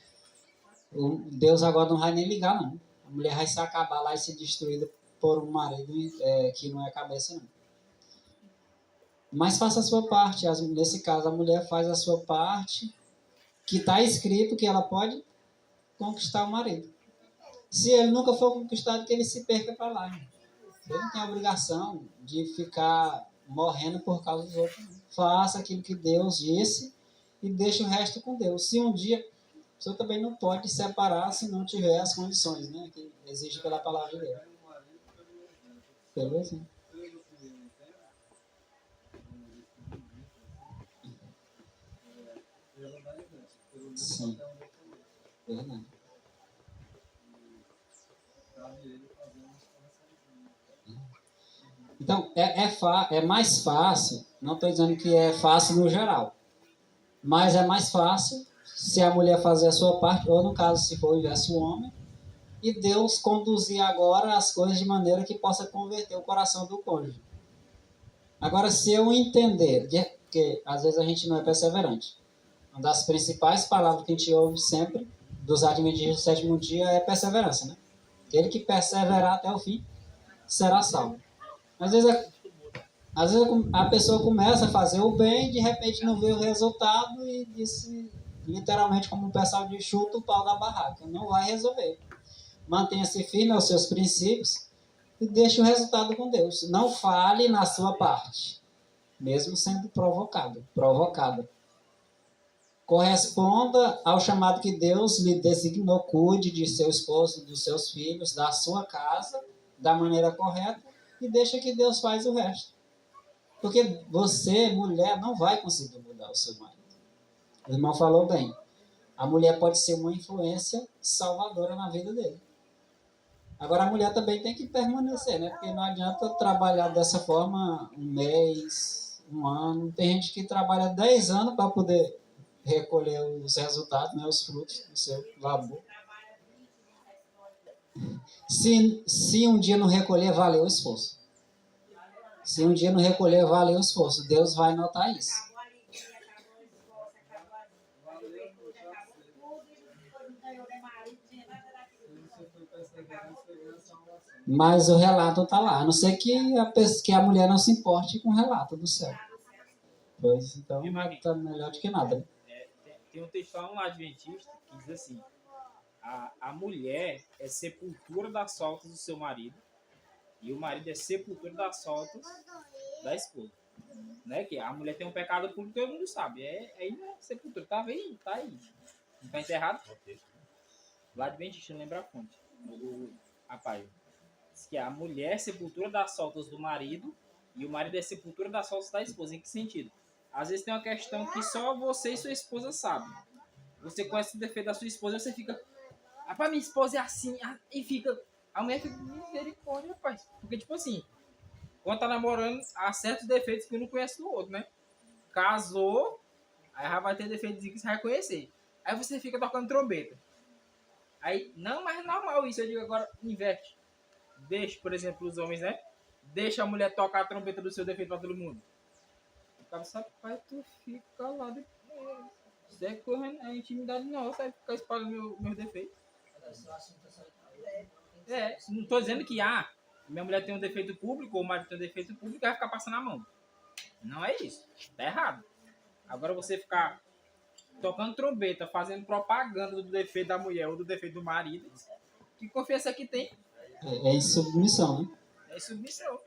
Deus agora não vai nem ligar, não. A mulher vai se acabar lá e ser destruída por um marido que não é cabeça, não. Mas faça a sua parte. Nesse caso, a mulher faz a sua parte, que está escrito que ela pode conquistar o marido. Se ele nunca for conquistado, que ele se perca para lá. Ele não tem a obrigação de ficar morrendo por causa dos outros. Faça aquilo que Deus disse e deixe o resto com Deus. Se um dia, a pessoa também não pode separar se não tiver as condições, né, que exige pela palavra de Deus. Beleza? Sim. Verdade. Então, é mais fácil, não estou dizendo que é fácil no geral, mas é mais fácil se a mulher fazer a sua parte, ou no caso, se for o inverso, o homem, e Deus conduzir agora as coisas de maneira que possa converter o coração do cônjuge. Agora, se eu entender, que às vezes a gente não é perseverante, uma das principais palavras que a gente ouve sempre dos adventistas do sétimo dia é perseverança, né? Aquele que perseverar até o fim será salvo. Às vezes a pessoa começa a fazer o bem, de repente não vê o resultado e disse, literalmente como o pessoal diz, chuta o pau da barraca. Não vai resolver. Mantenha-se firme aos seus princípios e deixe o resultado com Deus. Não fale na sua parte, mesmo sendo provocada. Corresponda ao chamado que Deus lhe designou, cuide de seu esposo, dos seus filhos, da sua casa, da maneira correta, e deixa que Deus faz o resto. Porque você, mulher, não vai conseguir mudar o seu marido. O irmão falou bem. A mulher pode ser uma influência salvadora na vida dele. Agora, a mulher também tem que permanecer, né? Porque não adianta trabalhar dessa forma um mês, um ano. Tem gente que trabalha 10 anos para poder recolher os resultados, né? Os frutos do seu labor. Se um dia não recolher, valeu o esforço. Se um dia não recolher, valeu o esforço. Deus vai notar isso. Mas o relato está lá. A não ser que a mulher não se importe com o relato do céu. Pois então, está melhor do que nada. Né? Tem um textão lá adventista que diz assim: a mulher é sepultura das faltas do seu marido e o marido é sepultura das faltas da esposa. Né? Que a mulher tem um pecado público, todo mundo sabe. Aí não é sepultura. Tá aí. Não está enterrado? Lá adventista, não lembra a fonte. Rapaz, diz que a mulher é sepultura das faltas do marido e o marido é sepultura das faltas da esposa. Em que sentido? Às vezes tem uma questão que só você e sua esposa sabem. Você conhece o defeito da sua esposa e você fica... Rapaz, minha esposa é assim. E fica... A mulher fica... Misericórdia, rapaz. Porque, tipo assim, quando tá namorando, há certos defeitos que um não conhece do outro, né? Casou, aí já vai ter defeitos que você vai conhecer. Aí você fica tocando trombeta. Aí, não, mas é normal isso. Eu digo agora, inverte. Deixa, por exemplo, os homens, né? Deixa a mulher tocar a trombeta do seu defeito pra todo mundo. O cara sabe, pai, tu fica lá depois. Isso é correndo, é intimidade nossa, aí ficar espalhando meus defeitos. Não tô dizendo que, minha mulher tem um defeito público, ou o marido tem um defeito público, vai ficar passando a mão. Não é isso. Tá errado. Agora você ficar tocando trombeta, fazendo propaganda do defeito da mulher ou do defeito do marido, que confiança que tem? É insubmissão, né? É insubmissão.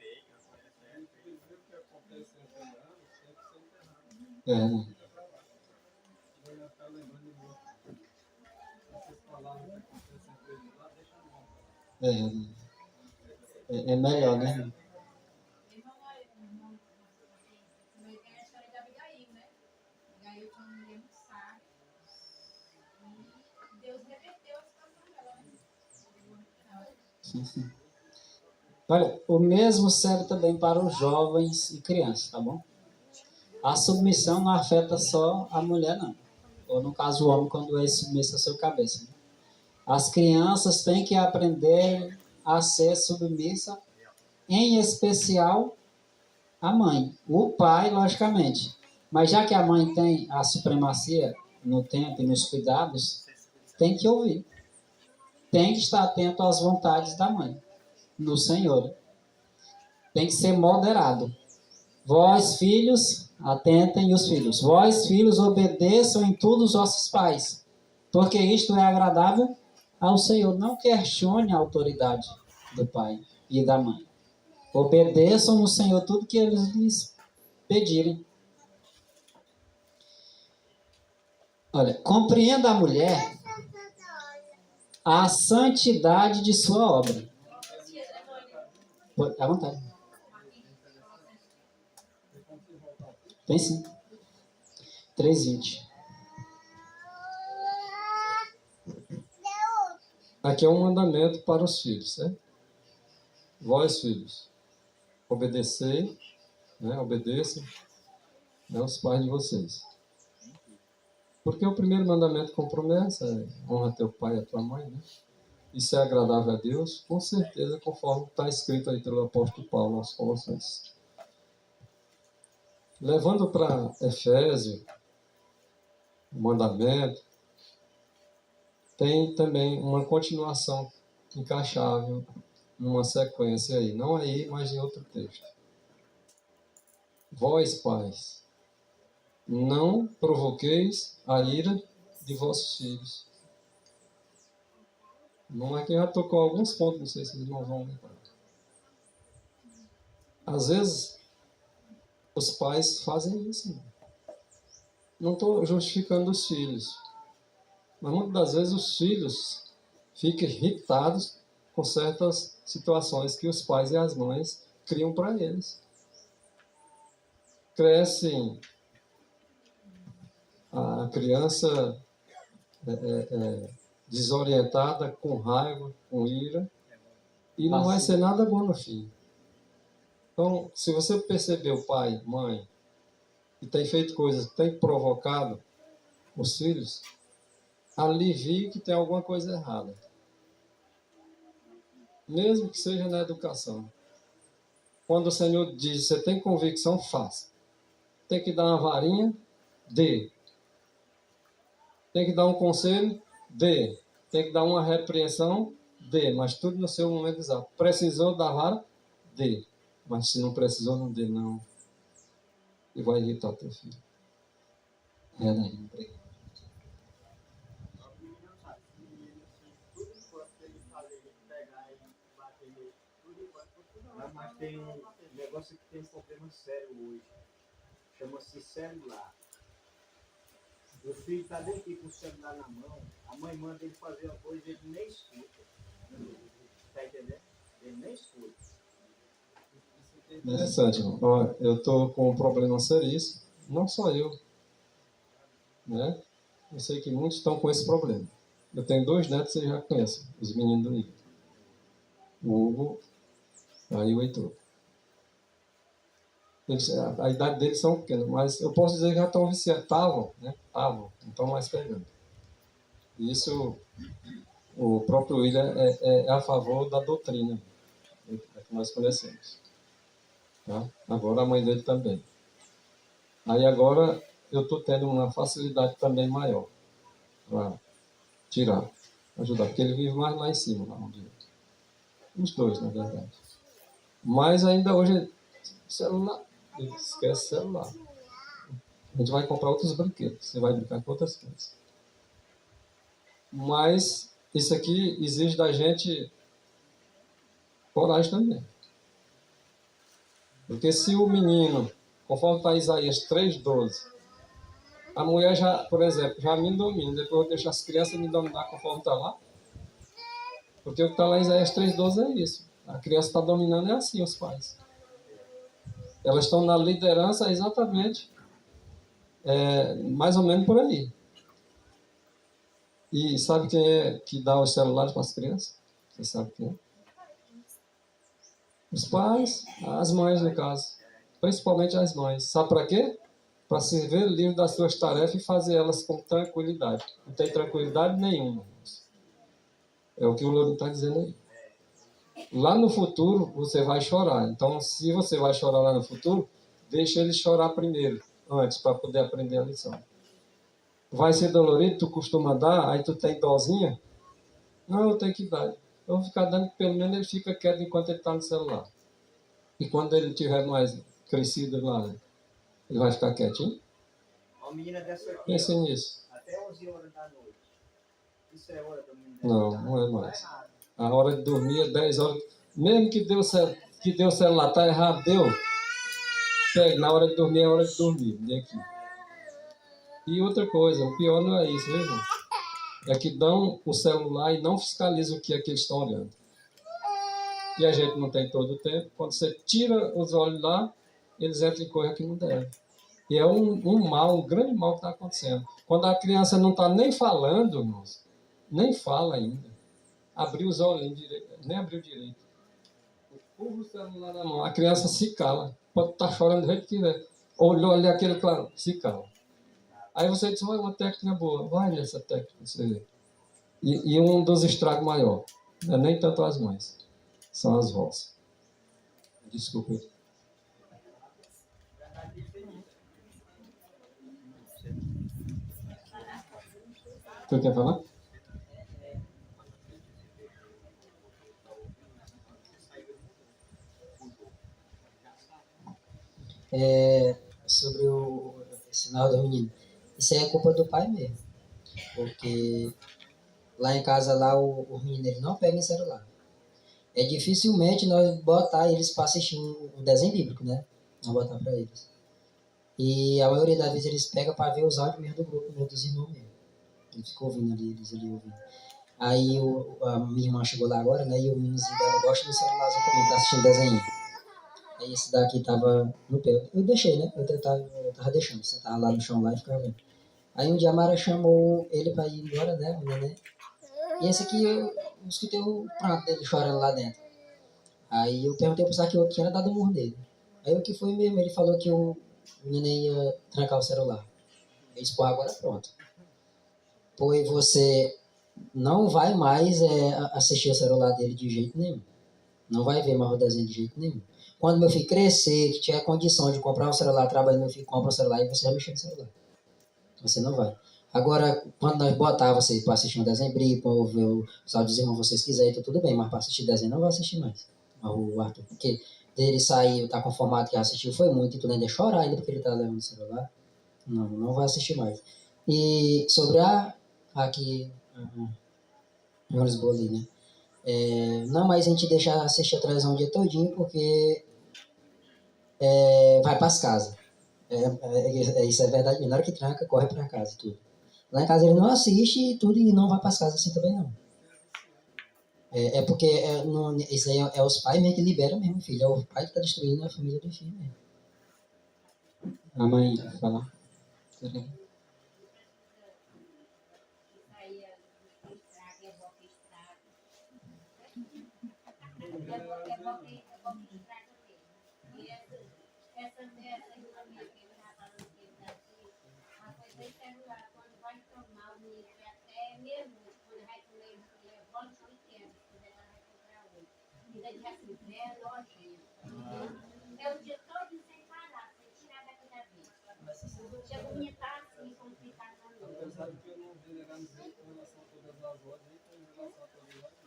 Né? É melhor, né? Sim. Olha, o mesmo serve também para os jovens e crianças, tá bom? A submissão não afeta só a mulher, não. Ou no caso o homem, quando é submisso à sua cabeça. Né? As crianças têm que aprender a ser submissa, em especial a mãe. O pai, logicamente. Mas já que a mãe tem a supremacia no tempo e nos cuidados, tem que ouvir. Tem que estar atento às vontades da mãe, do Senhor. Tem que ser moderado. Vós, filhos, atentem os filhos. Vós, filhos, obedeçam em tudo os vossos pais, porque isto é agradável ao Senhor. Não questione a autoridade do pai e da mãe. Obedeçam no Senhor tudo que eles lhes pedirem. Olha, compreenda a mulher a santidade de sua obra. À vontade. Tem sim. 3:20. Aqui é um mandamento para os filhos, né? Vós, filhos, obedecei, né? Obedeçam, né, os pais de vocês. Porque o primeiro mandamento com promessa é honra teu pai e a tua mãe, né? Isso é agradável a Deus, com certeza, conforme está escrito aí pelo apóstolo Paulo aos Colossenses. Levando para Efésio, o mandamento, tem também uma continuação encaixável numa sequência aí. Não aí, mas em outro texto. Vós, pais, não provoqueis a ira de vossos filhos. Não é que já tocou alguns pontos, não sei se eles não vão lembrar. Às vezes, os pais fazem isso. Não estou justificando os filhos. Mas muitas das vezes os filhos ficam irritados com certas situações que os pais e as mães criam para eles. Crescem, a criança desorientada, com raiva, com ira, e não vai ser nada bom no fim. Então, se você percebeu, pai, mãe, que tem feito coisas que tem provocado os filhos, alivie que tem alguma coisa errada. Mesmo que seja na educação. Quando o Senhor diz, você tem convicção, faça. Tem que dar uma varinha, dê. Tem que dar um conselho, dê. Tem que dar uma repreensão, dê. Mas tudo no seu momento exato. Precisou da vara, dê. Mas se não precisou, não dê, não. E vai irritar o teu filho. Verdade. Mas tem um negócio que tem um problema sério hoje. Chama-se celular. O filho está dentro aqui com o celular na mão, a mãe manda ele fazer uma coisa e ele nem escuta. Está entendendo? Ele nem escuta. Interessante, irmão. Olha, eu estou com um problema seríssimo, não só eu. Né? Eu sei que muitos estão com esse problema. Eu tenho 2 netos que vocês já conhecem, os meninos do Igor. O Hugo, aí o Heitor. A idade deles são pequenas, mas eu posso dizer que já estão viciados. Estavam, né? Estavam, não estão mais pegando. Isso, o próprio William é a favor da doutrina que nós conhecemos. Tá? Agora a mãe dele também. Aí agora eu estou tendo uma facilidade também maior para tirar, ajudar, porque ele vive mais lá em cima, lá onde os 2, na verdade. Mas ainda hoje, celular, ele esquece celular. A gente vai comprar outros brinquedos, você vai brincar com outras coisas. Mas isso aqui exige da gente coragem também. Porque se o menino, conforme está Isaías 3,12, a mulher já, por exemplo, já me domina, depois eu deixo as crianças me dominar conforme está lá. Porque o que está lá em Isaías 3,12 é isso. A criança está dominando, é assim os pais. Elas estão na liderança exatamente, mais ou menos por aí. E sabe quem é que dá os celulares para as crianças? Você sabe quem é? Os pais, as mães, no caso. Principalmente as mães. Sabe para quê? Para se ver livre das suas tarefas e fazer elas com tranquilidade. Não tem tranquilidade nenhuma. É o que o Lourinho está dizendo aí. Lá no futuro, você vai chorar. Então, se você vai chorar lá no futuro, deixa ele chorar primeiro, antes, para poder aprender a lição. Vai ser dolorido, tu costuma dar, aí tu tem dozinha? Não, eu tenho que dar. Eu vou ficar dando, pelo menos ele fica quieto enquanto ele está no celular. E quando ele tiver mais crescido lá, né, ele vai ficar quietinho? Uma menina dessa aqui, Pense nisso. até 11 horas da noite. Isso é hora da menina? Não é mais. A hora de dormir é 10 horas. Mesmo que deu o celular, está errado, deu. Pega, na hora de dormir é hora de dormir. Vem aqui. E outra coisa, o pior não é isso, viu, irmão? É que dão o celular e não fiscalizam o que é que eles estão olhando. E a gente não tem todo o tempo. Quando você tira os olhos lá, eles entram em coisa que não deve. E é um mal, um grande mal que está acontecendo. Quando a criança não está nem falando, irmãos, nem fala ainda. Abriu os olhos direito, nem abriu direito. Curva o celular na mão, a criança se cala. Pode estar chorando do jeito que quiser. Olhou ali aquele claro, se cala. Aí você diz, olha, uma técnica boa, vai nessa técnica, você vê. E um dos estragos maior, não é nem tanto as mães, são as vós. Desculpa. Tu quer falar? Sobre o sinal do menino. Isso aí é culpa do pai mesmo. Porque lá em casa, lá o menino ele não pega em celular. É dificilmente nós botar eles para assistir um desenho bíblico, né? Não botar para eles. E a maioria das vezes eles pegam para ver os áudios mesmo do grupo, mesmo dos irmãos mesmo. Eles ficam ouvindo ali, eles ali ouvindo. Aí a minha irmã chegou lá agora, né? E o meninozinho dela gosta do celularzinho também, tá assistindo desenho. Aí esse daqui tava no pé. Eu deixei, né? Eu tava deixando. Você tava lá no chão lá e ficava vendo. Aí um dia a Mara chamou ele pra ir embora, né? O neném. E esse aqui eu escutei o pranto dele chorando lá dentro. Aí eu perguntei pro Saque que eu tinha dado um murro nele. Aí o que foi mesmo? Ele falou que o neném ia trancar o celular. Eu disse, pô, agora pronto. Pois você não vai mais assistir o celular dele de jeito nenhum. Não vai ver mais o desenho de jeito nenhum. Quando meu filho crescer, que tiver condição de comprar um celular, trabalhando, meu filho compra um celular e você vai mexer no celular. Você não vai. Agora, quando nós botar você para assistir um desenho bíblico, ou ver o saldo dos irmãos, vocês quiserem, então tudo bem, mas para assistir desenho não vai assistir mais. O Arthur, porque dele sair, tá conformado que assistiu, foi muito, e tu ainda chorar ainda porque ele tá levando o celular. Não vai assistir mais. E sobre aqui, Jones Boli, né? Não mais a gente deixar assistir a televisão o dia todinho, porque vai para as casas. Isso é verdade. Na hora que tranca, corre para casa e tudo. Lá em casa ele não assiste e tudo e não vai para as casas assim também não. Porque isso aí é os pais mesmo que liberam mesmo o filho. É o pai que está destruindo a família do filho mesmo. A mãe vai falar. É o dia todo sem parar, sem tirar da cabeça. Chega a minha tá assim, complicado à noite. Apesar de que eu não vi legalmente com relação a todas as vozes, nem com relação a todas as vozes.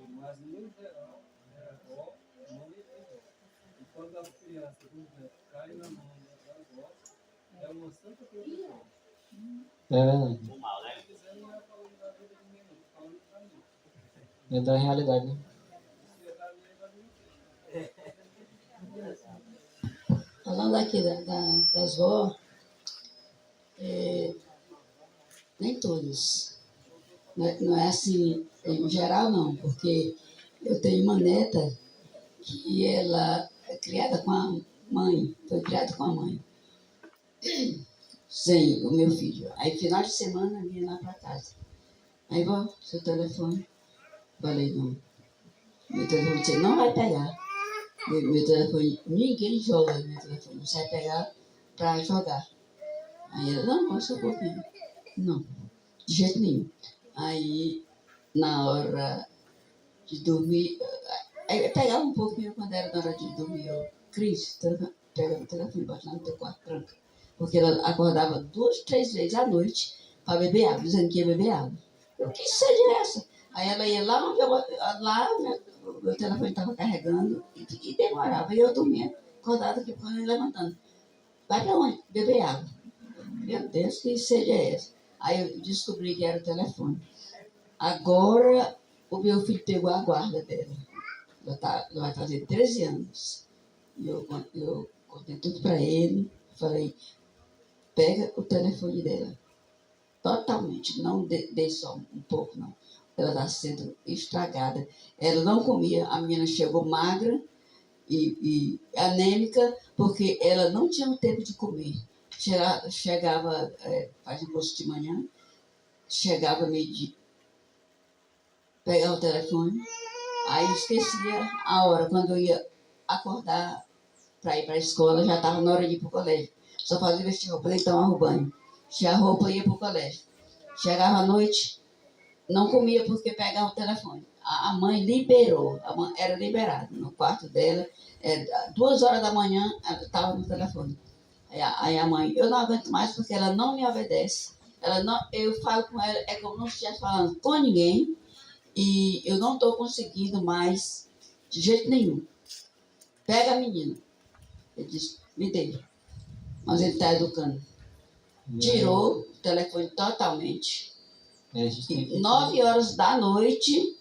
Mas no geral, avó, mãe e vó. E quando as crianças caem na mão da avó, é uma santa proteção. É mal, né? É da realidade, né? Falando aqui das vó, nem todos. Não é assim, em geral não, porque eu tenho uma neta que ela é criada com a mãe, foi criada com a mãe. Sem o meu filho. Aí final de semana eu ia lá para casa. Aí, vó, seu telefone. Falei, não. Meu telefone você não vai pegar. Meu telefone, ninguém joga meu telefone. Você vai pegar para jogar. Aí ela, não, só um pouquinho. Não, de jeito nenhum. Aí, na hora de dormir, aí eu pegava um pouquinho quando era na hora de dormir. Eu, Cris, pega o telefone, bate lá no teu quarto, tranca. Porque ela acordava 2, 3 vezes à noite para beber água, dizendo que ia beber água. Eu, que sede é essa? Aí ela ia lá onde meu telefone estava carregando e demorava. E eu dormia, acordada aqui, levantando. Vai para onde? Beber água. Meu Deus, que sede é essa? Aí eu descobri que era o telefone. Agora o meu filho pegou a guarda dela. Ela vai fazer 13 anos. E eu contei tudo para ele. Falei, pega o telefone dela. Totalmente. Não dei só um pouco, não. Ela está sendo estragada. Ela não comia. A menina chegou magra e anêmica, porque ela não tinha um tempo de comer. Chegava, faz almoço de manhã, chegava meio-dia, pegava o telefone, aí esquecia a hora. Quando eu ia acordar para ir para a escola, já estava na hora de ir para o colégio. Só fazia vestir roupa, daí tomava banho. Tinha roupa e ia pro colégio. Chegava à noite, não comia porque pegava o telefone. A mãe liberou, era liberada no quarto dela. 2 horas da manhã, ela estava no telefone. Aí a mãe, eu não aguento mais porque ela não me obedece. Ela não, eu falo com ela, é como se não estivesse falando com ninguém. E eu não estou conseguindo mais, de jeito nenhum. Pega a menina. Ele disse, me dê. Mas ele está educando. Tirou o telefone totalmente. E 9 horas da noite,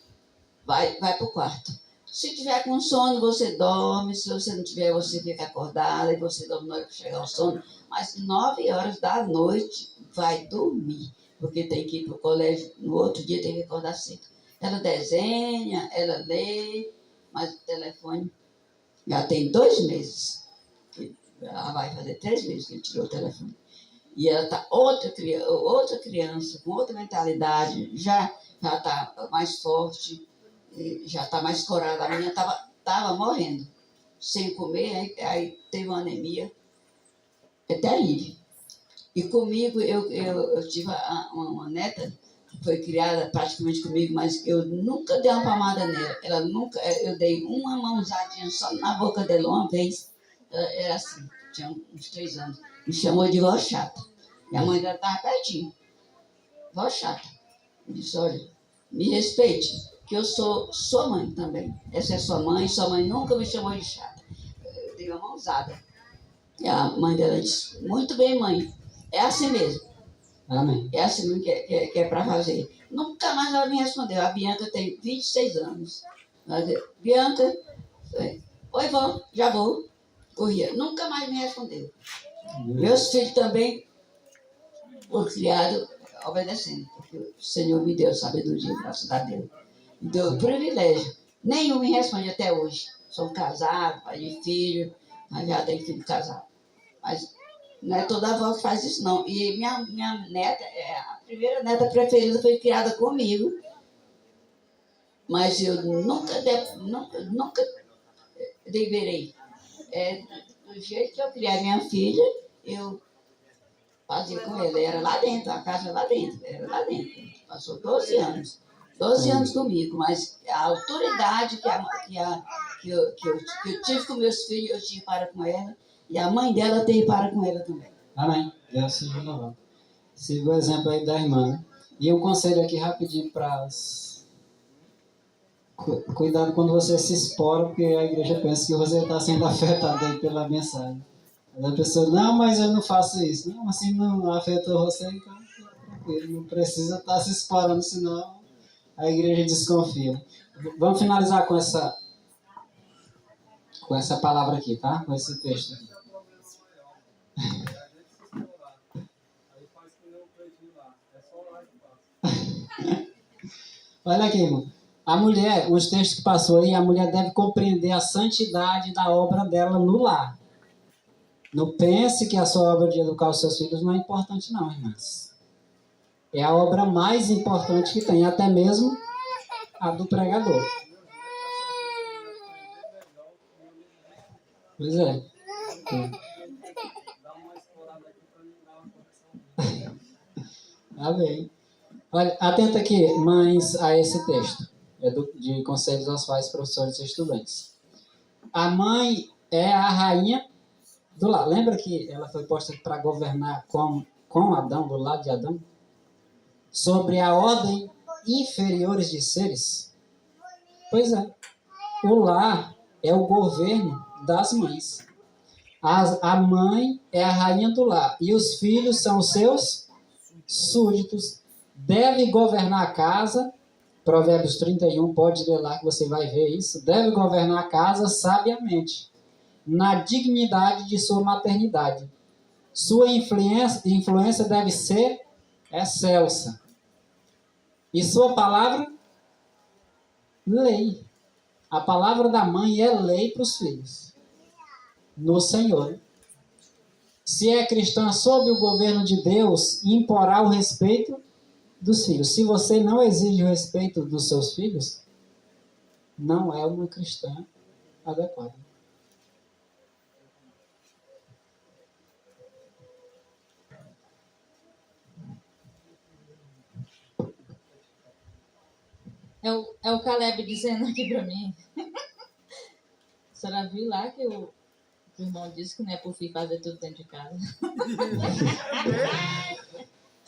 vai para o quarto. Se tiver com sono, você dorme. Se você não tiver, você fica acordada e você dorme na hora que chegar o sono. Mas 9 horas da noite, vai dormir. Porque tem que ir para o colégio. No outro dia tem que acordar cedo. Ela desenha, ela lê, mas o telefone já tem 2 meses. Ela vai fazer 3 meses que ele tirou o telefone. E ela está outra criança, com outra mentalidade, já está mais forte, já está mais corada. A menina estava morrendo, sem comer, aí teve uma anemia. É terrível. E comigo, eu tive uma neta, que foi criada praticamente comigo, mas eu nunca dei uma palmada nela. Eu dei uma mãozadinha só na boca dela uma vez. Ela era assim, tinha uns 3 anos. Me chamou de vó chata. E a mãe dela estava pertinho. Vó chata. Eu disse, olha, me respeite, que eu sou sua mãe também. Essa é sua mãe nunca me chamou de chata. Eu dei uma mãozada. E a mãe dela disse, muito bem, mãe. É assim mesmo. Amém. É assim mesmo que é para fazer. Nunca mais ela me respondeu. A Bianca tem 26 anos. Bianca, oi, vó, já vou. Corria. Nunca mais me respondeu. Meus filhos também foram criados obedecendo. Porque o Senhor me deu sabedoria, graças a Deus. Me deu privilégio. Nenhum me responde até hoje. Sou casado, pai de filho, mas já tenho filho casado. Mas não é toda avó que faz isso, não. E minha neta, a primeira neta preferida foi criada comigo. Mas eu nunca deverei. Do jeito que eu criei minha filha, eu fazia com ela. Era lá dentro, a casa lá dentro. Era lá dentro. Passou 12 anos. 12 anos comigo, mas a autoridade que eu tive com meus filhos, eu tive para com ela. E a mãe dela teve para com ela também. Amém. Deus seja louvado. Siga o exemplo aí da irmã. Né? E um conselho aqui rapidinho para cuidado quando você se expõe, porque a igreja pensa que você está sendo afetado aí pela mensagem. A pessoa, não, mas eu não faço isso. Não, assim não afetou você, então tranquilo. Não precisa estar se expondo, senão a igreja desconfia. Vamos finalizar com essa palavra aqui, tá? Com esse texto aqui. Olha aqui, irmão. A mulher, os textos que passou aí, a mulher deve compreender a santidade da obra dela no lar. Não pense que a sua obra de educar os seus filhos não é importante, não, irmãs. É a obra mais importante que tem, até mesmo a do pregador. Pois é. Amém. Olha, atenta aqui, mães, a esse texto. É de Conselhos aos Pais, Professores e Estudantes. A mãe é a rainha do lar. Lembra que ela foi posta para governar com Adão, do lado de Adão? Sobre a ordem inferiores de seres? Pois é. O lar é o governo das mães. A mãe é a rainha do lar. E os filhos são os seus súditos. Deve governar a casa. Provérbios 31, pode ler lá que você vai ver isso. Deve governar a casa sabiamente, na dignidade de sua maternidade. Sua influência deve ser excelsa. E sua palavra, lei. A palavra da mãe é lei para os filhos. No Senhor. Se é cristã sob o governo de Deus, imporá o respeito dos filhos. Se você não exige o respeito dos seus filhos, não é uma cristã adequada. É o Caleb dizendo aqui pra mim. A senhora viu lá que o irmão disse que não é pro filho fazer tudo dentro de casa.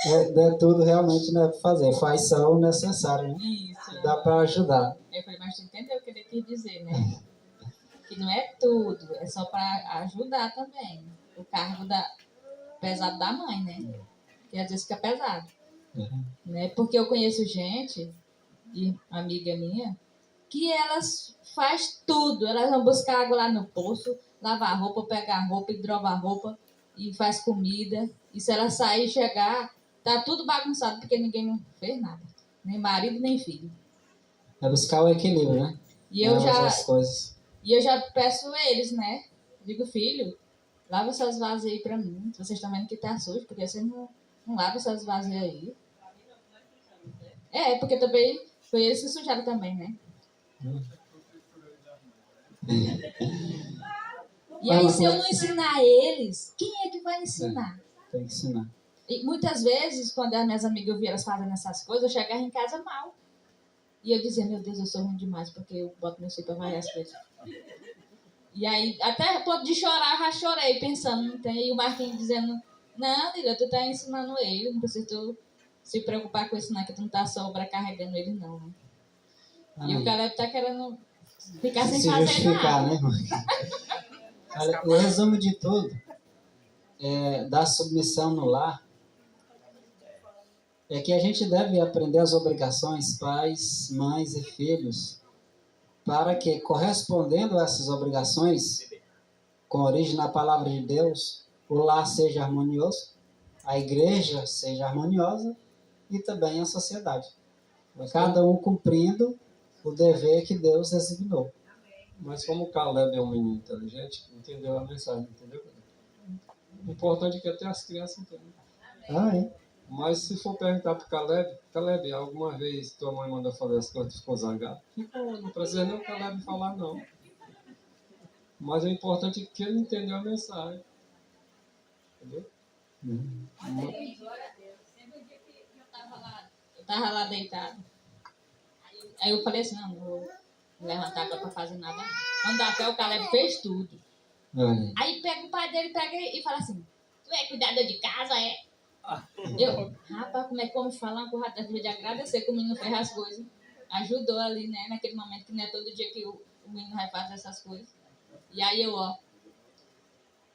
É tudo realmente não é para fazer, faz só o necessário, né? Isso. Dá para ajudar. Eu falei, mas tu entendeu o que ele quis dizer, né? Que não é tudo, é só para ajudar também. O cargo pesado da mãe, né? Que às vezes fica pesado. Né? Porque eu conheço gente, e amiga minha, que elas faz tudo. Elas vão buscar água lá no poço, lavar roupa, pegar roupa, hidrovar roupa, e faz comida. E se ela sair e chegar, tá tudo bagunçado, porque ninguém não fez nada. Nem marido, nem filho. É buscar o equilíbrio, né? E eu as coisas. E eu já peço eles, né? Digo, filho, lava essas vasilhas aí pra mim. Vocês estão vendo que tá sujo, porque vocês não lavam essas vasilhas aí. Porque também foi eles que sujaram também, né? E aí, se eu não ensinar eles, quem é que vai ensinar? Tem que ensinar. E muitas vezes, quando as minhas amigas ouviam elas fazendo essas coisas, eu chegava em casa mal. E eu dizia, meu Deus, eu sou ruim demais, porque eu boto meu filho pra várias coisas. E aí, até a ponto de chorar, eu já chorei, pensando, não tem. E o Marquinhos dizendo, não, Lília, tu tá ensinando ele, não precisa tu se preocupar com isso, não, que tu não tá sobrecarregando ele, não. Né? E o Caleb tá querendo ficar sem fazer justificar, nada. Né? Olha, o resumo de tudo da submissão no lar é que a gente deve aprender as obrigações, pais, mães e filhos, para que, correspondendo a essas obrigações, com origem na palavra de Deus, o lar seja harmonioso, a igreja seja harmoniosa e também a sociedade. Cada um cumprindo o dever que Deus designou. Mas como o Caleb é um menino inteligente, entendeu a mensagem, entendeu? O importante é que até as crianças entendem. É. Mas se for perguntar para o Caleb, alguma vez tua mãe mandou fazer as coisas e ficou zangado? Não precisa nem o Caleb falar, não. Mas o importante é que ele entendeu a mensagem. Entendeu? Eu tava lá deitado. Aí eu falei assim, não vou levantar agora pra fazer nada. Quando dá fé, o Caleb fez tudo. Aí pega o pai dele e fala assim, tu é cuidador de casa, é? Eu, rapaz, como é que eu me falar uma porrada de agradecer que o menino fez as coisas. Ajudou ali, né? Naquele momento que não é todo dia que o menino vai fazer essas coisas. E aí eu,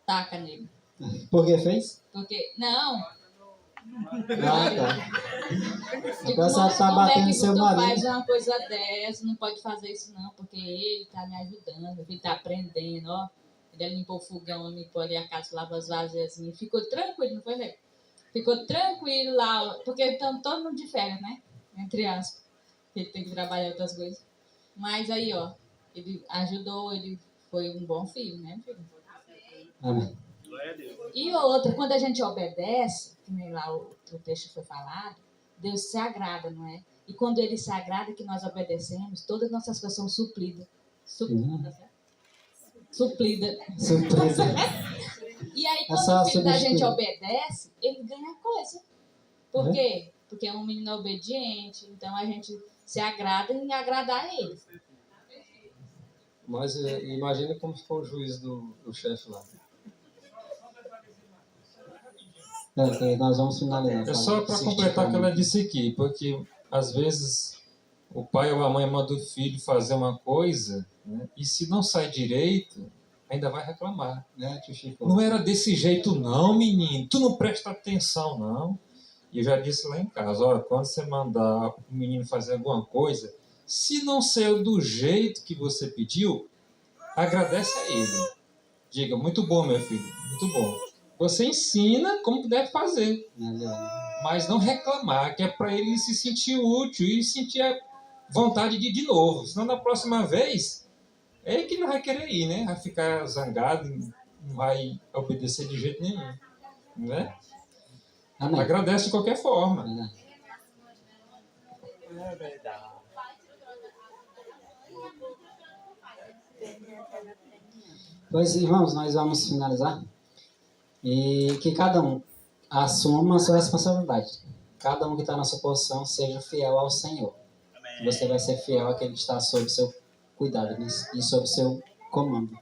taca nele. Por que fez? Porque, não. Tá. Tipo, Você tá batendo seu marido. Faz uma coisa dessa, não pode fazer isso não, porque ele tá me ajudando, ele tá aprendendo, ó. Ele limpou o fogão, limpou ali a casa, lavou as vasilhas, assim. Ficou tranquilo, não foi, velho? Ficou tranquilo lá, porque estão todo mundo de férias, né? Entre aspas. Ele tem que trabalhar outras coisas. Mas aí, ó, ele ajudou, ele foi um bom filho, né, filho? Amém. E outra, quando a gente obedece, que nem lá o texto foi falado, Deus se agrada, não é? E quando Ele se agrada que nós obedecemos, todas as nossas coisas são supridas. Suprida. E aí, quando o filho da gente obedece, ele ganha coisa. Por quê? Porque é um menino obediente, então a gente se agrada em agradar a ele. Mas imagina como ficou o juiz do chefe lá. Nós vamos finalizar. É só para completar o que ela disse aqui, porque às vezes o pai ou a mãe manda o filho fazer uma coisa, né, e se não sai direito, ainda vai reclamar. Né, não era desse jeito não, menino, tu não presta atenção não. E eu já disse lá em casa, olha, quando você mandar o menino fazer alguma coisa, se não saiu do jeito que você pediu, agradece a ele. Diga, muito bom, meu filho, muito bom. Você ensina como deve fazer, mas não reclamar, que é para ele se sentir útil e sentir a vontade de ir de novo. Senão, na próxima vez, é ele que não vai querer ir, né? Vai ficar zangado, não vai obedecer de jeito nenhum. Né? Agradece de qualquer forma. É verdade. Pois, irmãos, nós vamos finalizar. E que cada um assuma a sua responsabilidade. Cada um que está na sua posição seja fiel ao Senhor. Amém. que você vai ser fiel àquele que está sob seu cuidado, né? E sob seu comando.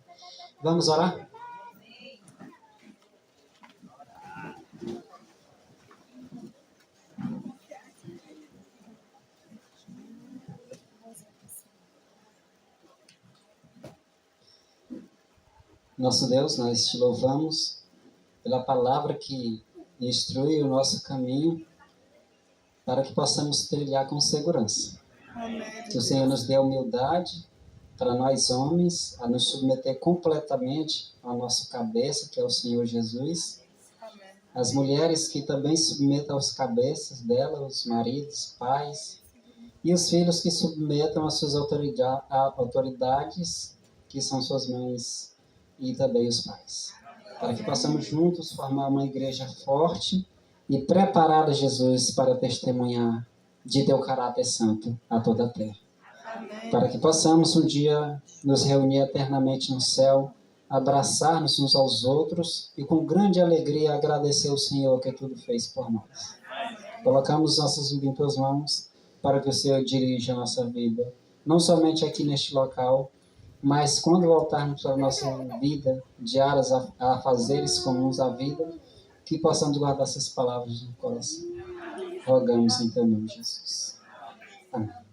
Vamos orar? Nosso Deus, nós te louvamos pela palavra que instrui o nosso caminho para que possamos trilhar com segurança. Que o Senhor nos dê a humildade para nós homens a nos submeter completamente à nossa cabeça, que é o Senhor Jesus. As mulheres que também submetam as cabeças dela, os maridos, pais, e os filhos que submetam as suas autoridades, que são suas mães e também os pais. Para que possamos juntos formar uma igreja forte e preparada, Jesus, para testemunhar de teu caráter santo a toda a terra. Para que possamos um dia nos reunir eternamente no céu, abraçar-nos uns aos outros e com grande alegria agradecer ao Senhor que tudo fez por nós. Colocamos nossas vidas em tuas mãos para que o Senhor dirija a nossa vida, não somente aqui neste local, mas quando voltarmos para a nossa vida diárias a fazeres comuns à vida, que possamos guardar essas palavras no coração. Rogamos em teu nome, Jesus. Amém.